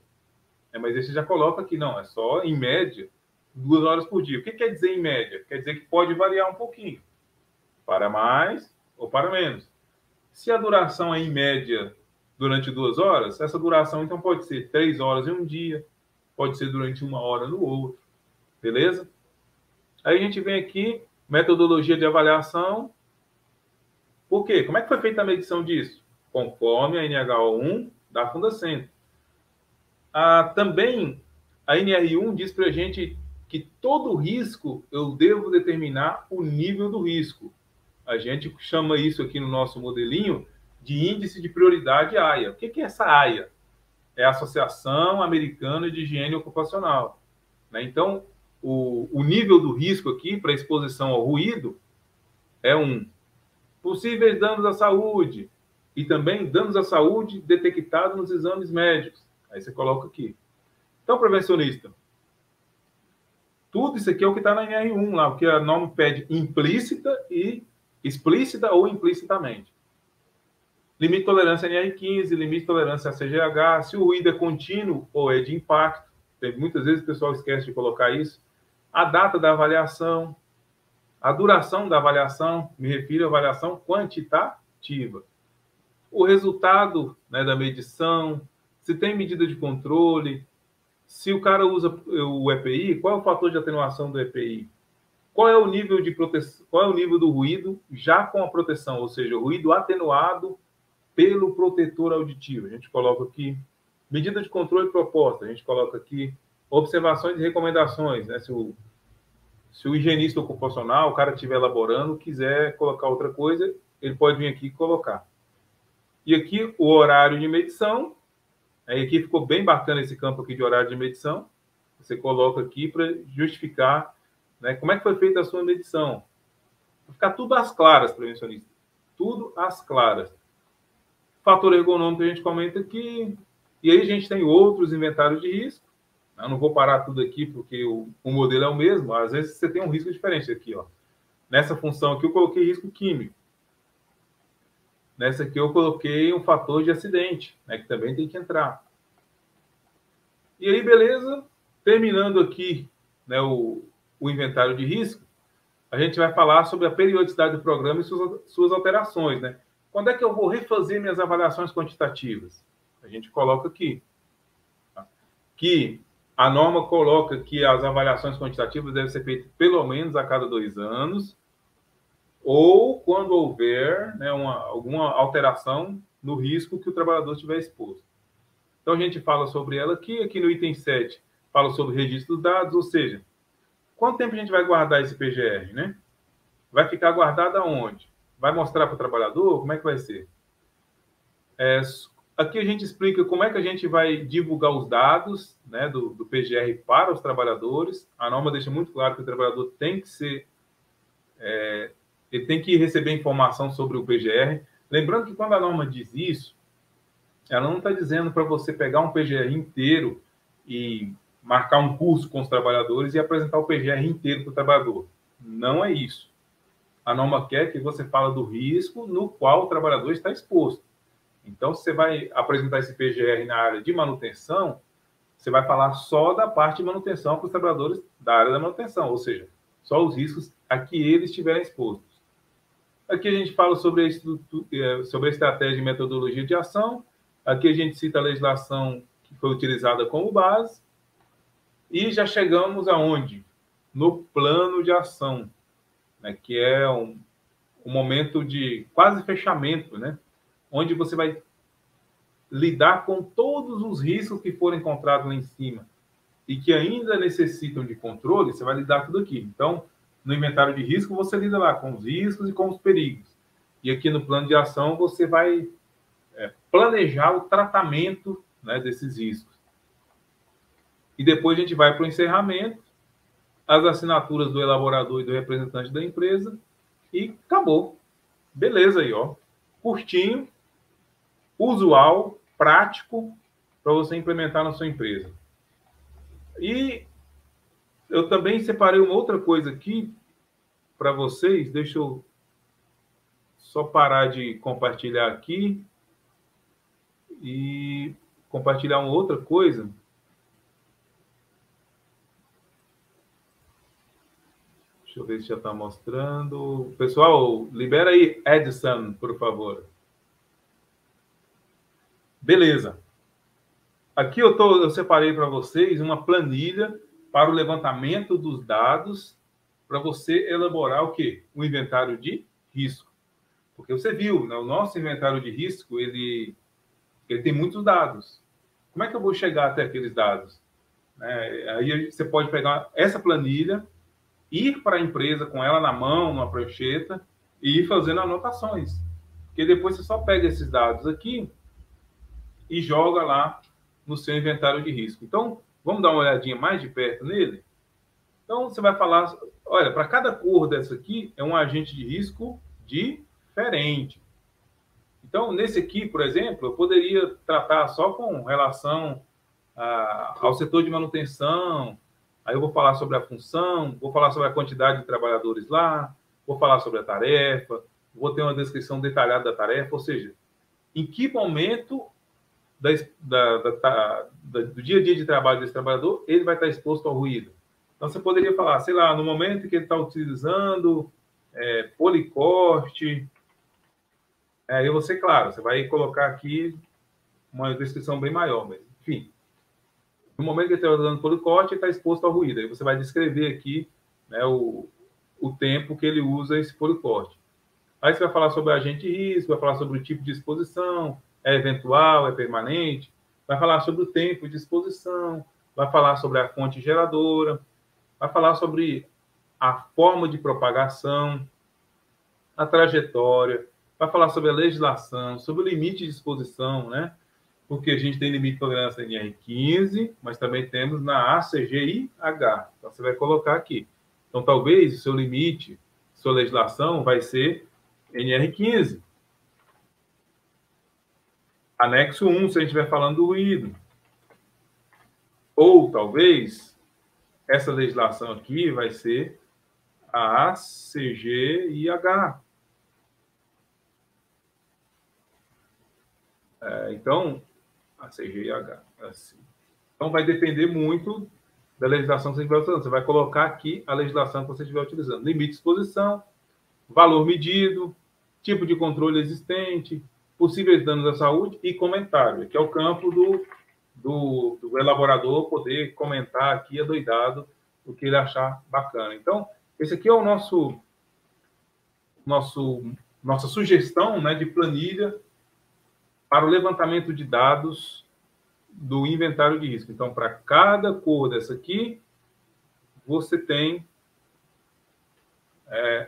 Mas esse já coloca aqui, não, é só, em média, 2 horas por dia. O que quer dizer em média? Quer dizer que pode variar um pouquinho. Para mais ou para menos. Se a duração é em média durante 2 horas, essa duração então pode ser 3 horas em um dia, pode ser durante 1 hora no outro. Beleza? Aí a gente vem aqui, metodologia de avaliação. Por quê? Como é que foi feita a medição disso? Conforme a NH1 da Fundacentro. Também a NR1 diz para a gente que todo risco eu devo determinar o nível do risco. A gente chama isso aqui no nosso modelinho de índice de prioridade AIA. O que é essa AIA? É a Associação Americana de Higiene Ocupacional. Né? Então, o nível do risco aqui para exposição ao ruído é 1. Possíveis danos à saúde e também danos à saúde detectados nos exames médicos. Aí você coloca aqui. Então, prevencionista, tudo isso aqui é o que está na NR1 lá, porque a norma pede implícita e explícita ou implicitamente. Limite de tolerância NR15, limite de tolerância a CGH, se o ruído é contínuo ou é de impacto. Muitas vezes o pessoal esquece de colocar isso. A data da avaliação, a duração da avaliação, me refiro à avaliação quantitativa. O resultado, né, da medição, se tem medida de controle, se o cara usa o EPI, qual é o fator de atenuação do EPI? qual é o nível de proteção, qual é o nível do ruído já com a proteção, ou seja, o ruído atenuado pelo protetor auditivo. A gente coloca aqui medida de controle proposta, a gente coloca aqui observações e recomendações, né? Se o higienista ocupacional, o cara estiver elaborando, quiser colocar outra coisa, ele pode vir aqui e colocar. E aqui o horário de medição, aí aqui ficou bem bacana esse campo aqui de horário de medição, você coloca aqui para justificar, né, como é que foi feita a sua medição. Vai ficar tudo às claras, prevencionista. Tudo às claras. Fator ergonômico a gente comenta aqui. E aí a gente tem outros inventários de risco. Eu não vou parar tudo aqui porque o modelo é o mesmo. Às vezes você tem um risco diferente aqui, ó. Nessa função aqui eu coloquei risco químico. Nessa aqui eu coloquei um fator de acidente, né, que também tem que entrar. E aí, beleza. Terminando aqui, né, o inventário de risco, a gente vai falar sobre a periodicidade do programa e suas alterações, né? Quando é que eu vou refazer minhas avaliações quantitativas? A gente coloca aqui. Tá? Que a norma coloca que as avaliações quantitativas devem ser feitas pelo menos a cada 2 anos, ou quando houver, né, alguma alteração no risco que o trabalhador estiver exposto. Então, a gente fala sobre ela aqui no item 7, fala sobre registro dos dados, ou seja, quanto tempo a gente vai guardar esse PGR, né? Vai ficar guardado aonde? Vai mostrar para o trabalhador? Como é que vai ser? Aqui a gente explica como é que a gente vai divulgar os dados, né, do PGR para os trabalhadores. A norma deixa muito claro que o trabalhador tem que ser... ele tem que receber informação sobre o PGR. Lembrando que quando a norma diz isso, ela não está dizendo para você pegar um PGR inteiro e marcar um curso com os trabalhadores e apresentar o PGR inteiro para o trabalhador. Não é isso. A norma quer que você fale do risco no qual o trabalhador está exposto. Então, se você vai apresentar esse PGR na área de manutenção, você vai falar só da parte de manutenção para os trabalhadores da área da manutenção, ou seja, só os riscos a que eles estiverem expostos. Aqui a gente fala sobre a estratégia e metodologia de ação. Aqui a gente cita a legislação que foi utilizada como base. E já chegamos aonde? No plano de ação, né, que é um momento de quase fechamento, né, onde você vai lidar com todos os riscos que foram encontrados lá em cima e que ainda necessitam de controle, você vai lidar tudo aqui. Então, no inventário de risco, você lida lá com os riscos e com os perigos. E aqui no plano de ação, você vai planejar o tratamento, né, desses riscos. E depois a gente vai para o encerramento, as assinaturas do elaborador e do representante da empresa, e acabou. Beleza aí, ó. Curtinho, usual, prático, para você implementar na sua empresa. E eu também separei uma outra coisa aqui para vocês. Deixa eu só parar de compartilhar aqui e compartilhar uma outra coisa. Deixa eu ver se já está mostrando. Pessoal, libera aí, Edson, por favor. Beleza. Aqui eu separei para vocês uma planilha para o levantamento dos dados para você elaborar o quê? Um inventário de risco. Porque você viu, né, o nosso inventário de risco, ele tem muitos dados. Como é que eu vou chegar até aqueles dados? Aí você pode pegar essa planilha, ir para a empresa com ela na mão, numa prancheta, e ir fazendo anotações. Porque depois você só pega esses dados aqui e joga lá no seu inventário de risco. Então, vamos dar uma olhadinha mais de perto nele? Então, você vai falar, olha, para cada cor dessa aqui é um agente de risco diferente. Então, nesse aqui, por exemplo, eu poderia tratar só com relação ao setor de manutenção. Aí eu vou falar sobre a função, vou falar sobre a quantidade de trabalhadores lá, vou falar sobre a tarefa, vou ter uma descrição detalhada da tarefa, ou seja, em que momento do dia a dia de trabalho desse trabalhador ele vai estar exposto ao ruído. Então, você poderia falar, sei lá, no momento que ele está utilizando policorte, aí você, claro, você vai colocar aqui uma descrição bem maior, mas, enfim, no momento que ele está usando policorte, ele está exposto ao ruído. Aí você vai descrever aqui, né, o tempo que ele usa esse poliporte. Aí você vai falar sobre agente de risco, vai falar sobre o tipo de exposição, é eventual, é permanente, vai falar sobre o tempo de exposição, vai falar sobre a fonte geradora, vai falar sobre a forma de propagação, a trajetória, vai falar sobre a legislação, sobre o limite de exposição, né? Porque a gente tem limite de tolerância NR15, mas também temos na ACGIH. Então, você vai colocar aqui. Então, talvez o seu limite, sua legislação vai ser NR15. Anexo 1, se a gente estiver falando do ruído. Ou, talvez, essa legislação aqui vai ser a ACGIH. Então, ACGIH. Assim. Então, vai depender muito da legislação que você estiver utilizando. Você vai colocar aqui a legislação que você estiver utilizando. Limite de exposição, valor medido, tipo de controle existente, possíveis danos à saúde e comentário, que é o campo do elaborador poder comentar aqui adoidado o que ele achar bacana. Então, esse aqui é o nossa sugestão, né, de planilha para o levantamento de dados do inventário de risco. Então, para cada cor dessa aqui, você tem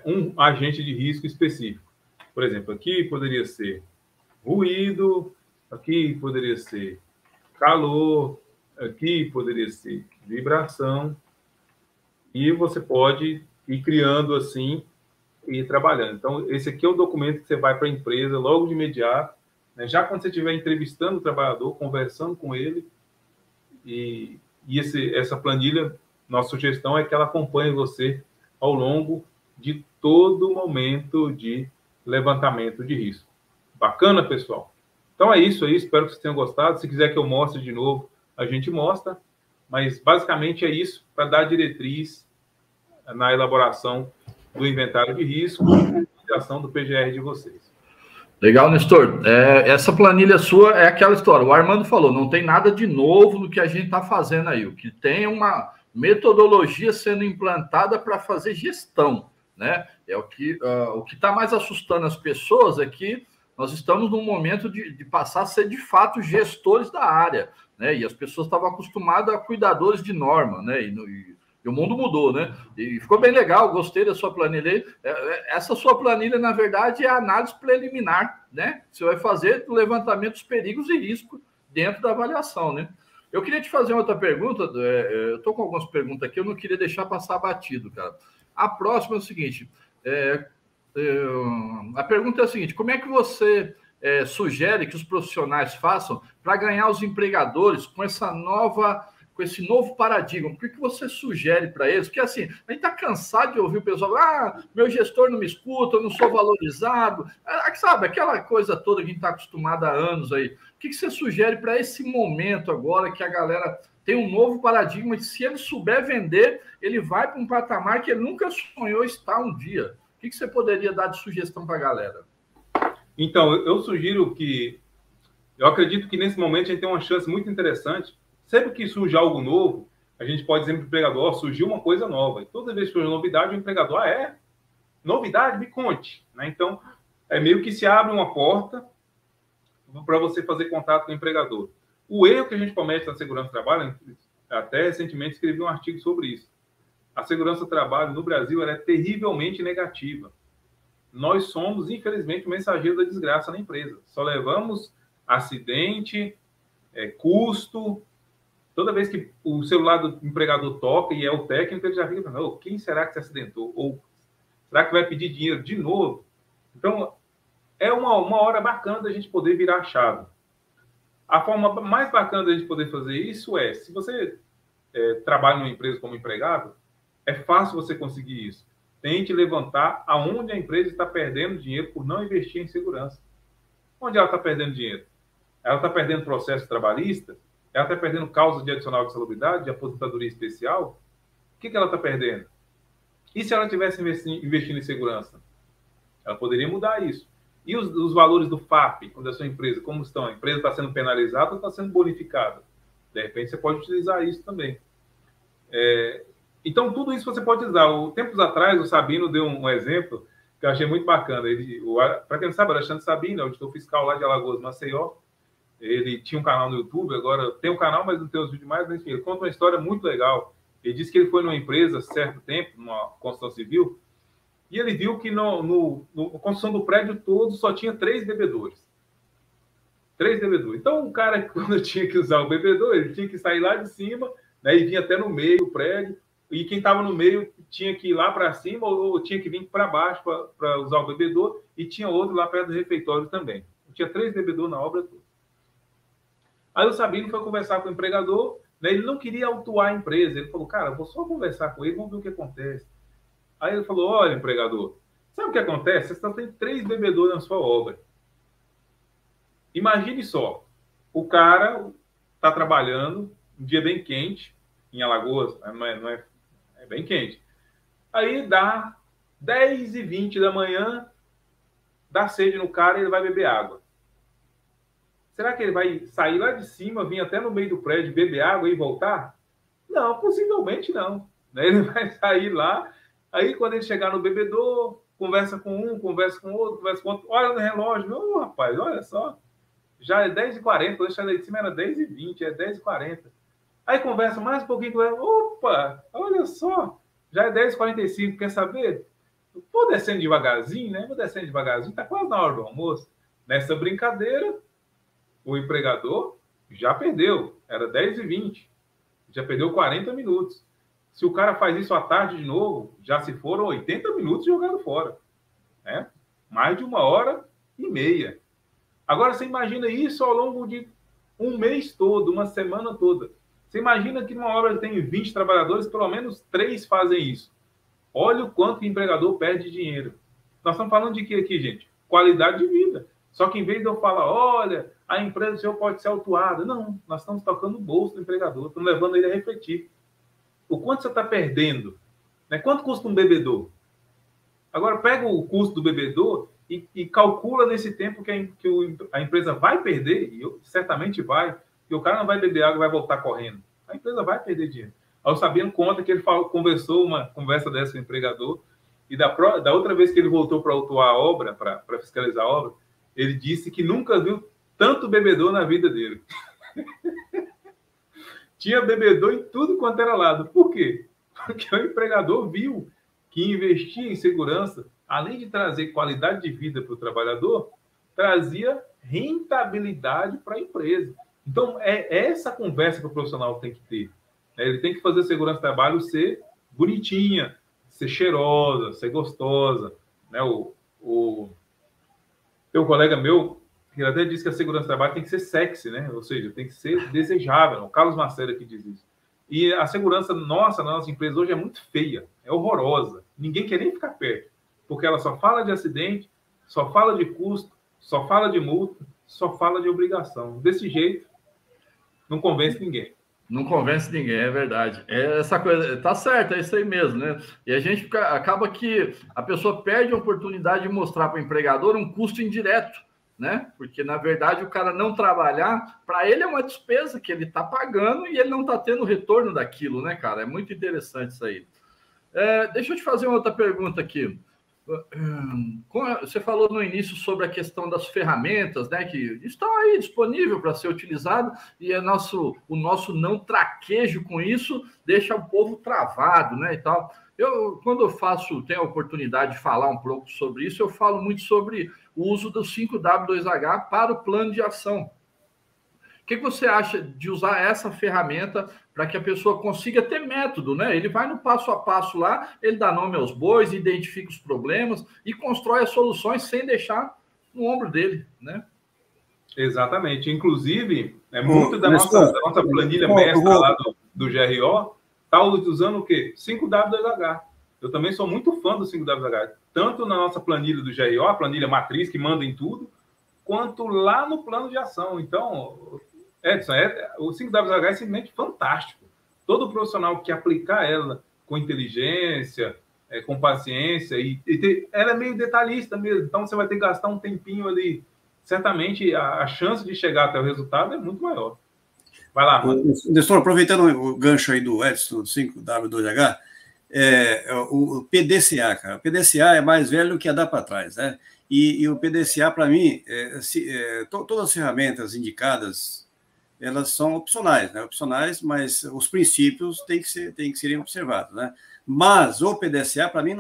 um agente de risco específico. Por exemplo, aqui poderia ser ruído, aqui poderia ser calor, aqui poderia ser vibração, e você pode ir criando assim e ir trabalhando. Então, esse aqui é o documento que você vai para a empresa logo de imediato, né? Já quando você estiver entrevistando o trabalhador, conversando com ele, e essa planilha, nossa sugestão é que ela acompanhe você ao longo de todo momento de levantamento de risco. Bacana, pessoal? Então é isso aí, espero que vocês tenham gostado. Se quiser que eu mostre de novo, a gente mostra, mas basicamente é isso, para dar diretriz na elaboração do inventário de risco e utilização do PGR de vocês. Legal, Nestor. Essa planilha sua é aquela história. O Armando falou, não tem nada de novo no que a gente está fazendo aí. O que tem é uma metodologia sendo implantada para fazer gestão, né? O que está mais assustando as pessoas é que nós estamos num momento de passar a ser, de fato, gestores da área, né? E as pessoas estavam acostumadas a cuidadores de norma, né? E o mundo mudou, né? E ficou bem legal, gostei da sua planilha. Essa sua planilha, na verdade, é a análise preliminar, né? Você vai fazer o levantamento dos perigos e riscos dentro da avaliação, né? Eu queria te fazer outra pergunta. Eu estou com algumas perguntas aqui, eu não queria deixar passar batido, cara. A próxima é o seguinte: a pergunta é a seguinte: como é que você sugere que os profissionais façam para ganhar os empregadores com esse novo paradigma? O que você sugere para eles? Porque assim, a gente está cansado de ouvir o pessoal, meu gestor não me escuta, eu não sou valorizado, sabe, aquela coisa toda que a gente está acostumado há anos aí. O que você sugere para esse momento agora que a galera tem um novo paradigma de se ele souber vender, ele vai para um patamar que ele nunca sonhou estar um dia? O que você poderia dar de sugestão para a galera? Então, eu sugiro eu acredito que nesse momento a gente tem uma chance muito interessante. Sempre que surge algo novo, a gente pode dizer para o empregador, surgiu uma coisa nova. E toda vez que surge novidade, o empregador, novidade? Me conte. Né? Então, é meio que se abre uma porta para você fazer contato com o empregador. O erro que a gente comete na segurança do trabalho, até recentemente escrevi um artigo sobre isso. A segurança do trabalho no Brasil ela é terrivelmente negativa. Nós somos, infelizmente, mensageiros da desgraça na empresa. Só levamos acidente, custo. Toda vez que o celular do empregador toca e é o técnico, ele já fica pensando, quem será que se acidentou? Ou será que vai pedir dinheiro de novo? Então, é uma hora bacana da gente poder virar a chave. A forma mais bacana da gente poder fazer isso se você trabalha numa empresa como empregado, é fácil você conseguir isso. Tente levantar aonde a empresa está perdendo dinheiro por não investir em segurança. Onde ela está perdendo dinheiro? Ela está perdendo processo trabalhista? Ela está perdendo causa de adicional de salubridade, de aposentadoria especial? O que ela está perdendo? E se ela tivesse investindo em segurança? Ela poderia mudar isso. E os valores do FAP, quando a sua empresa, como estão? A empresa está sendo penalizada ou está sendo bonificada? De repente, você pode utilizar isso também. Então, tudo isso você pode usar. Tempos atrás, o Sabino deu um exemplo que eu achei muito bacana. Para quem não sabe, o Alexandre Sabino, auditor fiscal lá de Alagoas, Maceió, ele tinha um canal no YouTube, agora tem um canal, mas não tem os vídeos mais, mas enfim, ele conta uma história muito legal. Ele disse que ele foi numa empresa, certo tempo, numa construção civil, e ele viu que na construção do prédio todo só tinha 3 bebedouros. 3 bebedouros. Então, o cara, quando tinha que usar o bebedouro, ele tinha que sair lá de cima, né, e vinha até no meio do prédio, e quem estava no meio tinha que ir lá para cima ou tinha que vir para baixo para usar o bebedouro, e tinha outro lá perto do refeitório também. Tinha 3 bebedouros na obra toda. Aí o Sabino foi conversar com o empregador, né, ele não queria autuar a empresa, ele falou, cara, vou só conversar com ele, vamos ver o que acontece. Aí ele falou, olha, empregador, sabe o que acontece? Você só tem 3 bebedouros na sua obra. Imagine só, o cara está trabalhando, um dia bem quente, em Alagoas, é bem quente. Aí dá 10h20 da manhã, dá sede no cara e ele vai beber água. Será que ele vai sair lá de cima, vir até no meio do prédio, beber água e voltar? Não, possivelmente não. Ele vai sair lá, aí quando ele chegar no bebedouro, conversa com um, conversa com outro, olha no relógio, ô rapaz, olha só, já é 10h40, quando eu cheguei lá de cima era 10h20, é 10h40. Aí conversa mais um pouquinho, opa, olha só, já é 10h45, quer saber? Vou descendo devagarzinho, né? Vou descendo devagarzinho, tá quase na hora do almoço. Nessa brincadeira, o empregador já perdeu, era 10h20, já perdeu 40 minutos. Se o cara faz isso à tarde de novo, já se foram 80 minutos jogados fora, né? Mais de 1h30. Agora, você imagina isso ao longo de um mês todo, uma semana toda. Você imagina que numa obra tem 20 trabalhadores, pelo menos 3 fazem isso. Olha o quanto o empregador perde dinheiro. Nós estamos falando de quê aqui, gente? Qualidade de vida. Só que em vez de eu falar, olha, a empresa do senhor pode ser autuada. Não, nós estamos tocando o bolso do empregador, estamos levando ele a refletir. O quanto você está perdendo? Né? Quanto custa um bebedor? Agora, pega o custo do bebedor e calcula nesse tempo que a empresa vai perder, e certamente vai, e o cara não vai beber água e vai voltar correndo. A empresa vai perder dinheiro. Aí o Sabino conta que ele conversou uma conversa dessa com o empregador, e da outra vez que ele voltou para autuar a obra, para fiscalizar a obra, ele disse que nunca viu tanto bebedor na vida dele. Tinha bebedor em tudo quanto era lado. Por quê? Porque o empregador viu que investir em segurança, além de trazer qualidade de vida para o trabalhador, trazia rentabilidade para a empresa. Então, é essa conversa que o profissional tem que ter. Ele tem que fazer segurança do trabalho ser bonitinha, ser cheirosa, ser gostosa. Né? Tem um colega meu que até disse que a segurança do trabalho tem que ser sexy, né? Ou seja, tem que ser desejável. O Carlos Maceira que diz isso. E a segurança nossa, na nossa empresa hoje é muito feia, é horrorosa. Ninguém quer nem ficar perto, porque ela só fala de acidente, só fala de custo, só fala de multa, só fala de obrigação. Desse jeito, não convence ninguém. Não convence ninguém, é verdade. Essa coisa, tá certo, é isso aí mesmo, né? E a gente acaba que a pessoa perde a oportunidade de mostrar para o empregador um custo indireto, né? Porque, na verdade, o cara não trabalhar, para ele é uma despesa que ele está pagando e ele não está tendo retorno daquilo, né, cara? É muito interessante isso aí. Deixa eu te fazer uma outra pergunta aqui. Você falou no início sobre a questão das ferramentas, né, que estão aí disponíveis para ser utilizado, e o nosso não traquejo com isso deixa o povo travado, né, e tal. Quando eu tenho a oportunidade de falar um pouco sobre isso, eu falo muito sobre o uso do 5W2H para o plano de ação. O que você acha de usar essa ferramenta para que a pessoa consiga ter método, né? Ele vai no passo a passo lá, ele dá nome aos bois, identifica os problemas e constrói as soluções sem deixar no ombro dele, né? Exatamente. Inclusive, muito da nossa planilha mestra lá do GRO está usando o quê? 5W2H. Eu também sou muito fã do 5W2H. Tanto na nossa planilha do GRO, a planilha matriz que manda em tudo, quanto lá no plano de ação. Então, Edson, o 5W2H é simplesmente fantástico. Todo profissional que aplicar ela com inteligência, com paciência, ela é meio detalhista mesmo, então você vai ter que gastar um tempinho ali. Certamente a chance de chegar até o resultado é muito maior. Vai lá, mano. Nestor, aproveitando o gancho aí do Edson, do 5W2H, o PDCA, cara. O PDCA é mais velho do que andar para trás, né? E o PDCA, para mim, todas as ferramentas indicadas, elas são opcionais, né? Opcionais, mas os princípios têm que serem observados, né? Mas o PDCA, para mim,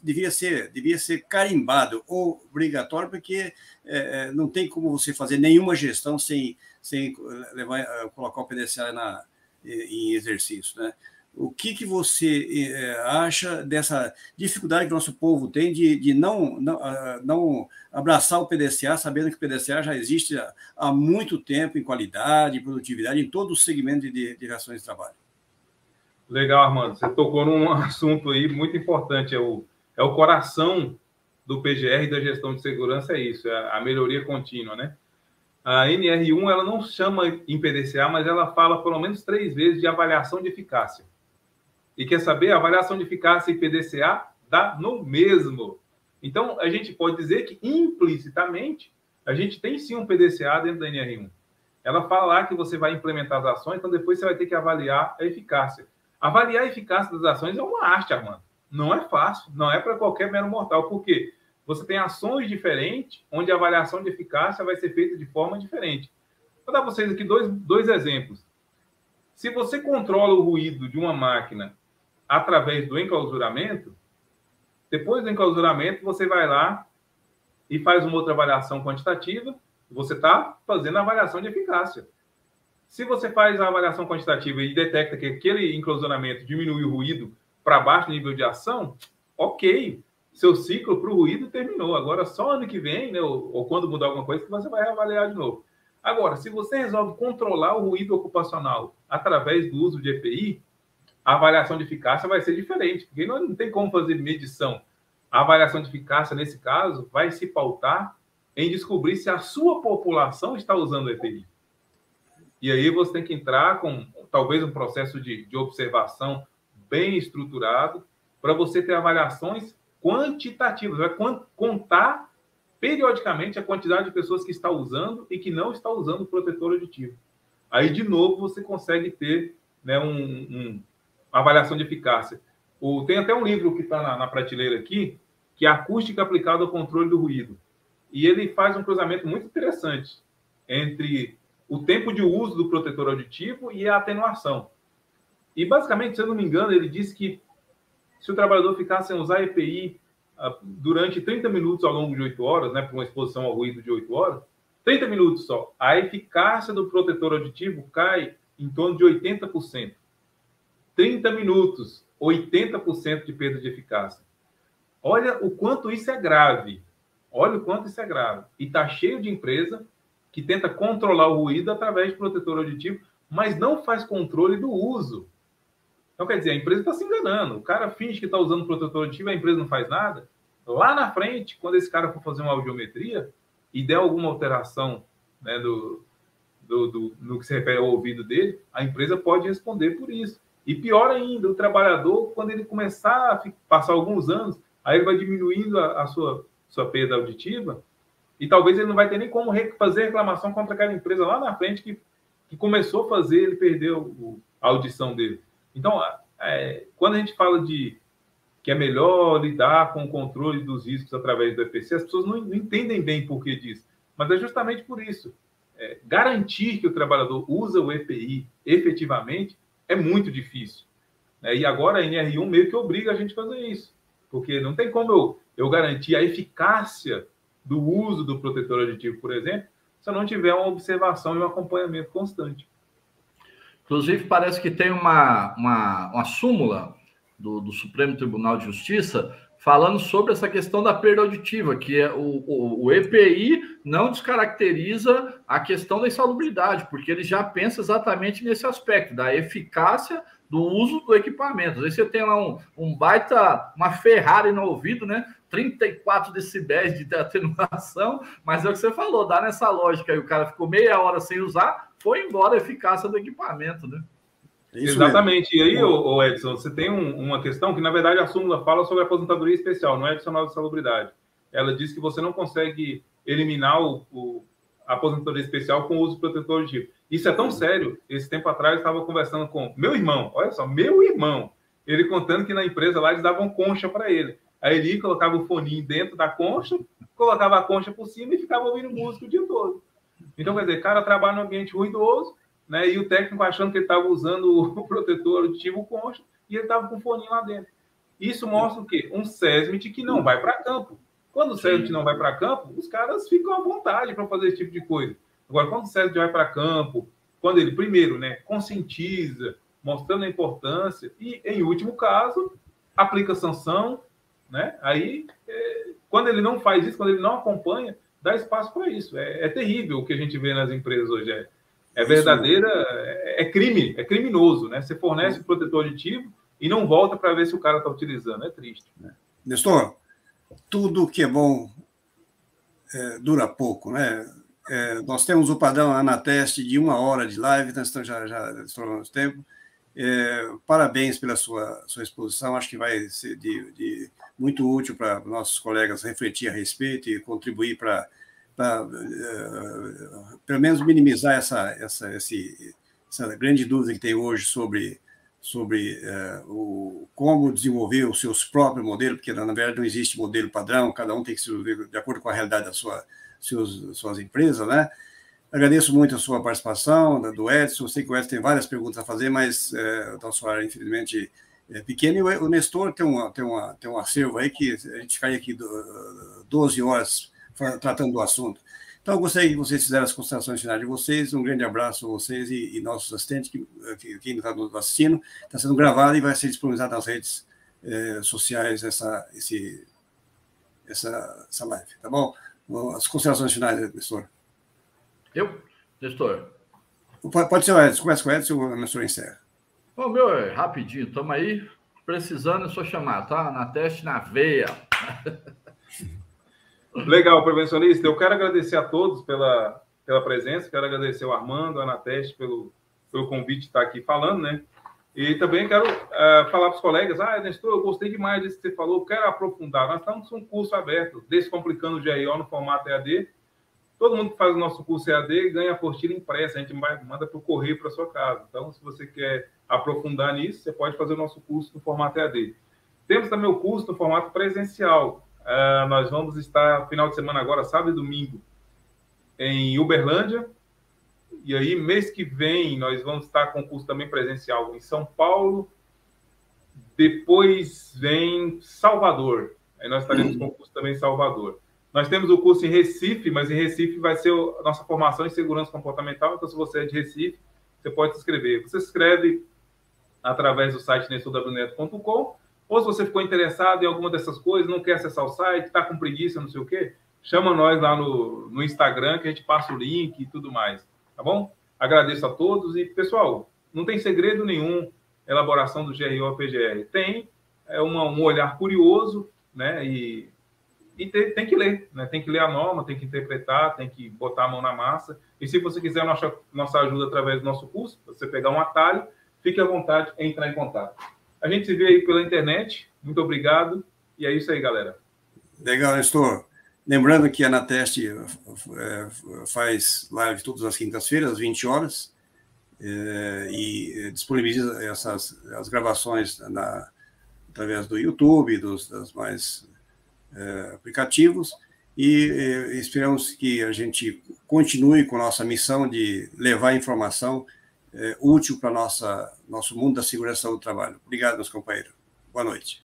devia ser carimbado, obrigatório, porque não tem como você fazer nenhuma gestão sem colocar o PDCA em exercício, né? O que você acha dessa dificuldade que o nosso povo tem de não abraçar o PDCA, sabendo que o PDCA já existe há muito tempo em qualidade, produtividade, em todo o segmento de relações de trabalho? Legal, Armando. Você tocou num assunto aí muito importante. É o coração do PGR e da gestão de segurança, é isso, é a melhoria contínua, né? A NR1, ela não chama em PDCA, mas ela fala pelo menos 3 vezes de avaliação de eficácia. E quer saber? A avaliação de eficácia e PDCA dá no mesmo. Então, a gente pode dizer que, implicitamente, a gente tem sim um PDCA dentro da NR1. Ela fala lá que você vai implementar as ações, então depois você vai ter que avaliar a eficácia. Avaliar a eficácia das ações é uma arte, Armando. Não é fácil, não é para qualquer mero mortal. Por quê? Você tem ações diferentes, onde a avaliação de eficácia vai ser feita de forma diferente. Vou dar para vocês aqui dois exemplos. Se você controla o ruído de uma máquina através do enclausuramento, depois do enclausuramento, você vai lá e faz uma outra avaliação quantitativa, você está fazendo a avaliação de eficácia. Se você faz a avaliação quantitativa e detecta que aquele enclausuramento diminui o ruído para baixo nível de ação, ok, seu ciclo para o ruído terminou. Agora, só ano que vem, né, ou quando mudar alguma coisa, que você vai avaliar de novo. Agora, se você resolve controlar o ruído ocupacional através do uso de EPI, a avaliação de eficácia vai ser diferente, porque não tem como fazer medição. A avaliação de eficácia, nesse caso, vai se pautar em descobrir se a sua população está usando o EPI. E aí você tem que entrar com, talvez, um processo de observação bem estruturado para você ter avaliações quantitativas. Vai contar periodicamente a quantidade de pessoas que está usando e que não está usando o protetor auditivo. Aí, de novo, você consegue ter, né, uma avaliação de eficácia. Tem até um livro que está na prateleira aqui, que é Acústica aplicada ao controle do ruído. E ele faz um cruzamento muito interessante entre o tempo de uso do protetor auditivo e a atenuação. E, basicamente, se eu não me engano, ele diz que se o trabalhador ficar sem usar EPI durante 30 minutos ao longo de 8 horas, né, por uma exposição ao ruído de 8 horas, 30 minutos só, a eficácia do protetor auditivo cai em torno de 80%. 30 minutos, 80% de perda de eficácia. Olha o quanto isso é grave. Olha o quanto isso é grave. E está cheio de empresa que tenta controlar o ruído através de protetor auditivo, mas não faz controle do uso. Então, quer dizer, a empresa está se enganando. O cara finge que está usando protetor auditivo, a empresa não faz nada. Lá na frente, quando esse cara for fazer uma audiometria e der alguma alteração, né, no que se refere ao ouvido dele, a empresa pode responder por isso. E pior ainda, o trabalhador, quando ele começar a passar alguns anos, aí ele vai diminuindo a sua perda auditiva e talvez ele não vai ter nem como fazer reclamação contra aquela empresa lá na frente que começou a fazer ele perder a audição dele. Então, quando a gente fala que é melhor lidar com o controle dos riscos através do EPC, as pessoas não entendem bem por que disso. Mas é justamente por isso. Garantir que o trabalhador usa o EPI efetivamente é muito difícil. E agora a NR1 meio que obriga a gente a fazer isso. Porque não tem como eu garantir a eficácia do uso do protetor auditivo, por exemplo, se eu não tiver uma observação e um acompanhamento constante. Inclusive, parece que tem uma súmula do Supremo Tribunal de Justiça falando sobre essa questão da perda auditiva, que o EPI não descaracteriza a questão da insalubridade, porque ele já pensa exatamente nesse aspecto, da eficácia do uso do equipamento. Aí você tem lá uma Ferrari no ouvido, né? 34 decibéis de atenuação, mas é o que você falou, dá nessa lógica aí, o cara ficou meia hora sem usar, foi embora a eficácia do equipamento, né? Exatamente. Mesmo. E aí, Edson, você tem uma questão que, na verdade, a súmula fala sobre a aposentadoria especial, não é adicional de salubridade. Ela diz que você não consegue eliminar a aposentadoria especial com o uso do protetor auditivo. Isso é tão sério. Esse tempo atrás, eu estava conversando com meu irmão. Olha só, meu irmão. Ele contando que na empresa lá eles davam concha para ele. Aí ele colocava o foninho dentro da concha, colocava a concha por cima e ficava ouvindo música o dia todo. Então, quer dizer, o cara trabalha num ambiente ruidoso, né? E o técnico achando que ele estava usando o protetor auditivo concha e ele estava com o foninho lá dentro. Isso mostra o quê? Um SESMIT que não vai para campo. Quando o SESMIT não vai para campo, os caras ficam à vontade para fazer esse tipo de coisa. Agora, quando o SESMIT vai para campo, quando ele, primeiro, né, conscientiza, mostrando a importância, e, em último caso, aplica sanção, né? Aí, quando ele não faz isso, quando ele não acompanha, dá espaço para isso. É terrível o que a gente vê nas empresas hoje. É verdadeira, é crime, é criminoso, né? Você fornece o protetor auditivo e não volta para ver se o cara está utilizando. É triste. Nestor, tudo que é bom dura pouco, né? Nós temos o padrão Anateste de 1 hora de live, nós já estouramos tempo. Parabéns pela sua exposição, acho que vai ser muito útil para nossos colegas refletir a respeito e contribuir para pelo menos minimizar essa grande dúvida que tem hoje sobre como desenvolver os seus próprios modelos, porque, na verdade, não existe modelo padrão, cada um tem que se desenvolver de acordo com a realidade das suas empresas, né? Agradeço muito a sua participação, do Edson. Eu sei que o Edson tem várias perguntas a fazer, mas a nossa área, infelizmente, é pequena. E o Nestor tem um acervo aí que a gente ficaria aqui 12 horas tratando do assunto. Então, eu gostaria que vocês fizessem as considerações finais de vocês. Um grande abraço a vocês e nossos assistentes, que ainda está nos assistindo. Está sendo gravado e vai ser disponibilizado nas redes sociais essa live. Tá bom? As considerações finais, Nestor. Nestor? Pode ser o Edson. Começa com o Edson e o Nestor encerra. O meu é rapidinho. Estamos aí. Precisando, é só chamar, tá? Na teste, na veia. Legal, prevencionista. Eu quero agradecer a todos pela presença. Quero agradecer o Armando, a Anateste, pelo convite de estar aqui falando, né? E também quero falar para os colegas, Nestor, eu gostei demais disso que você falou, quero aprofundar. Nós estamos com um curso aberto, Descomplicando o GRO no formato EAD. Todo mundo que faz o nosso curso EAD ganha a apostila impressa, a gente manda para o correio para sua casa. Então, se você quer aprofundar nisso, você pode fazer o nosso curso no formato EAD. Temos também o curso no formato presencial. Nós vamos estar, final de semana agora, sábado e domingo, em Uberlândia. E aí, mês que vem, nós vamos estar com o curso também presencial em São Paulo. Depois vem Salvador. Aí nós estaremos com o curso também em Salvador. Nós temos o curso em Recife, mas em Recife vai ser a nossa formação em segurança comportamental. Então, se você é de Recife, você pode se inscrever. Você se inscreve através do site nestorwneto.com, ou se você ficou interessado em alguma dessas coisas, não quer acessar o site, está com preguiça, não sei o quê, chama nós lá no Instagram, que a gente passa o link e tudo mais. Tá bom? Agradeço a todos. E, pessoal, não tem segredo nenhum a elaboração do GRO-PGR. Tem um olhar curioso, né? E tem que ler, né? Tem que ler a norma, tem que interpretar, tem que botar a mão na massa. E se você quiser nossa ajuda através do nosso curso, você pegar um atalho, fique à vontade em entrar em contato. A gente se vê aí pela internet. Muito obrigado. E é isso aí, galera. Legal, Nestor. Lembrando que a Anateste faz live todas as quintas-feiras, às 20 horas, e disponibiliza as gravações através do YouTube, dos mais aplicativos, e esperamos que a gente continue com a nossa missão de levar informação útil para nosso mundo da segurança do trabalho. Obrigado, meus companheiros. Boa noite.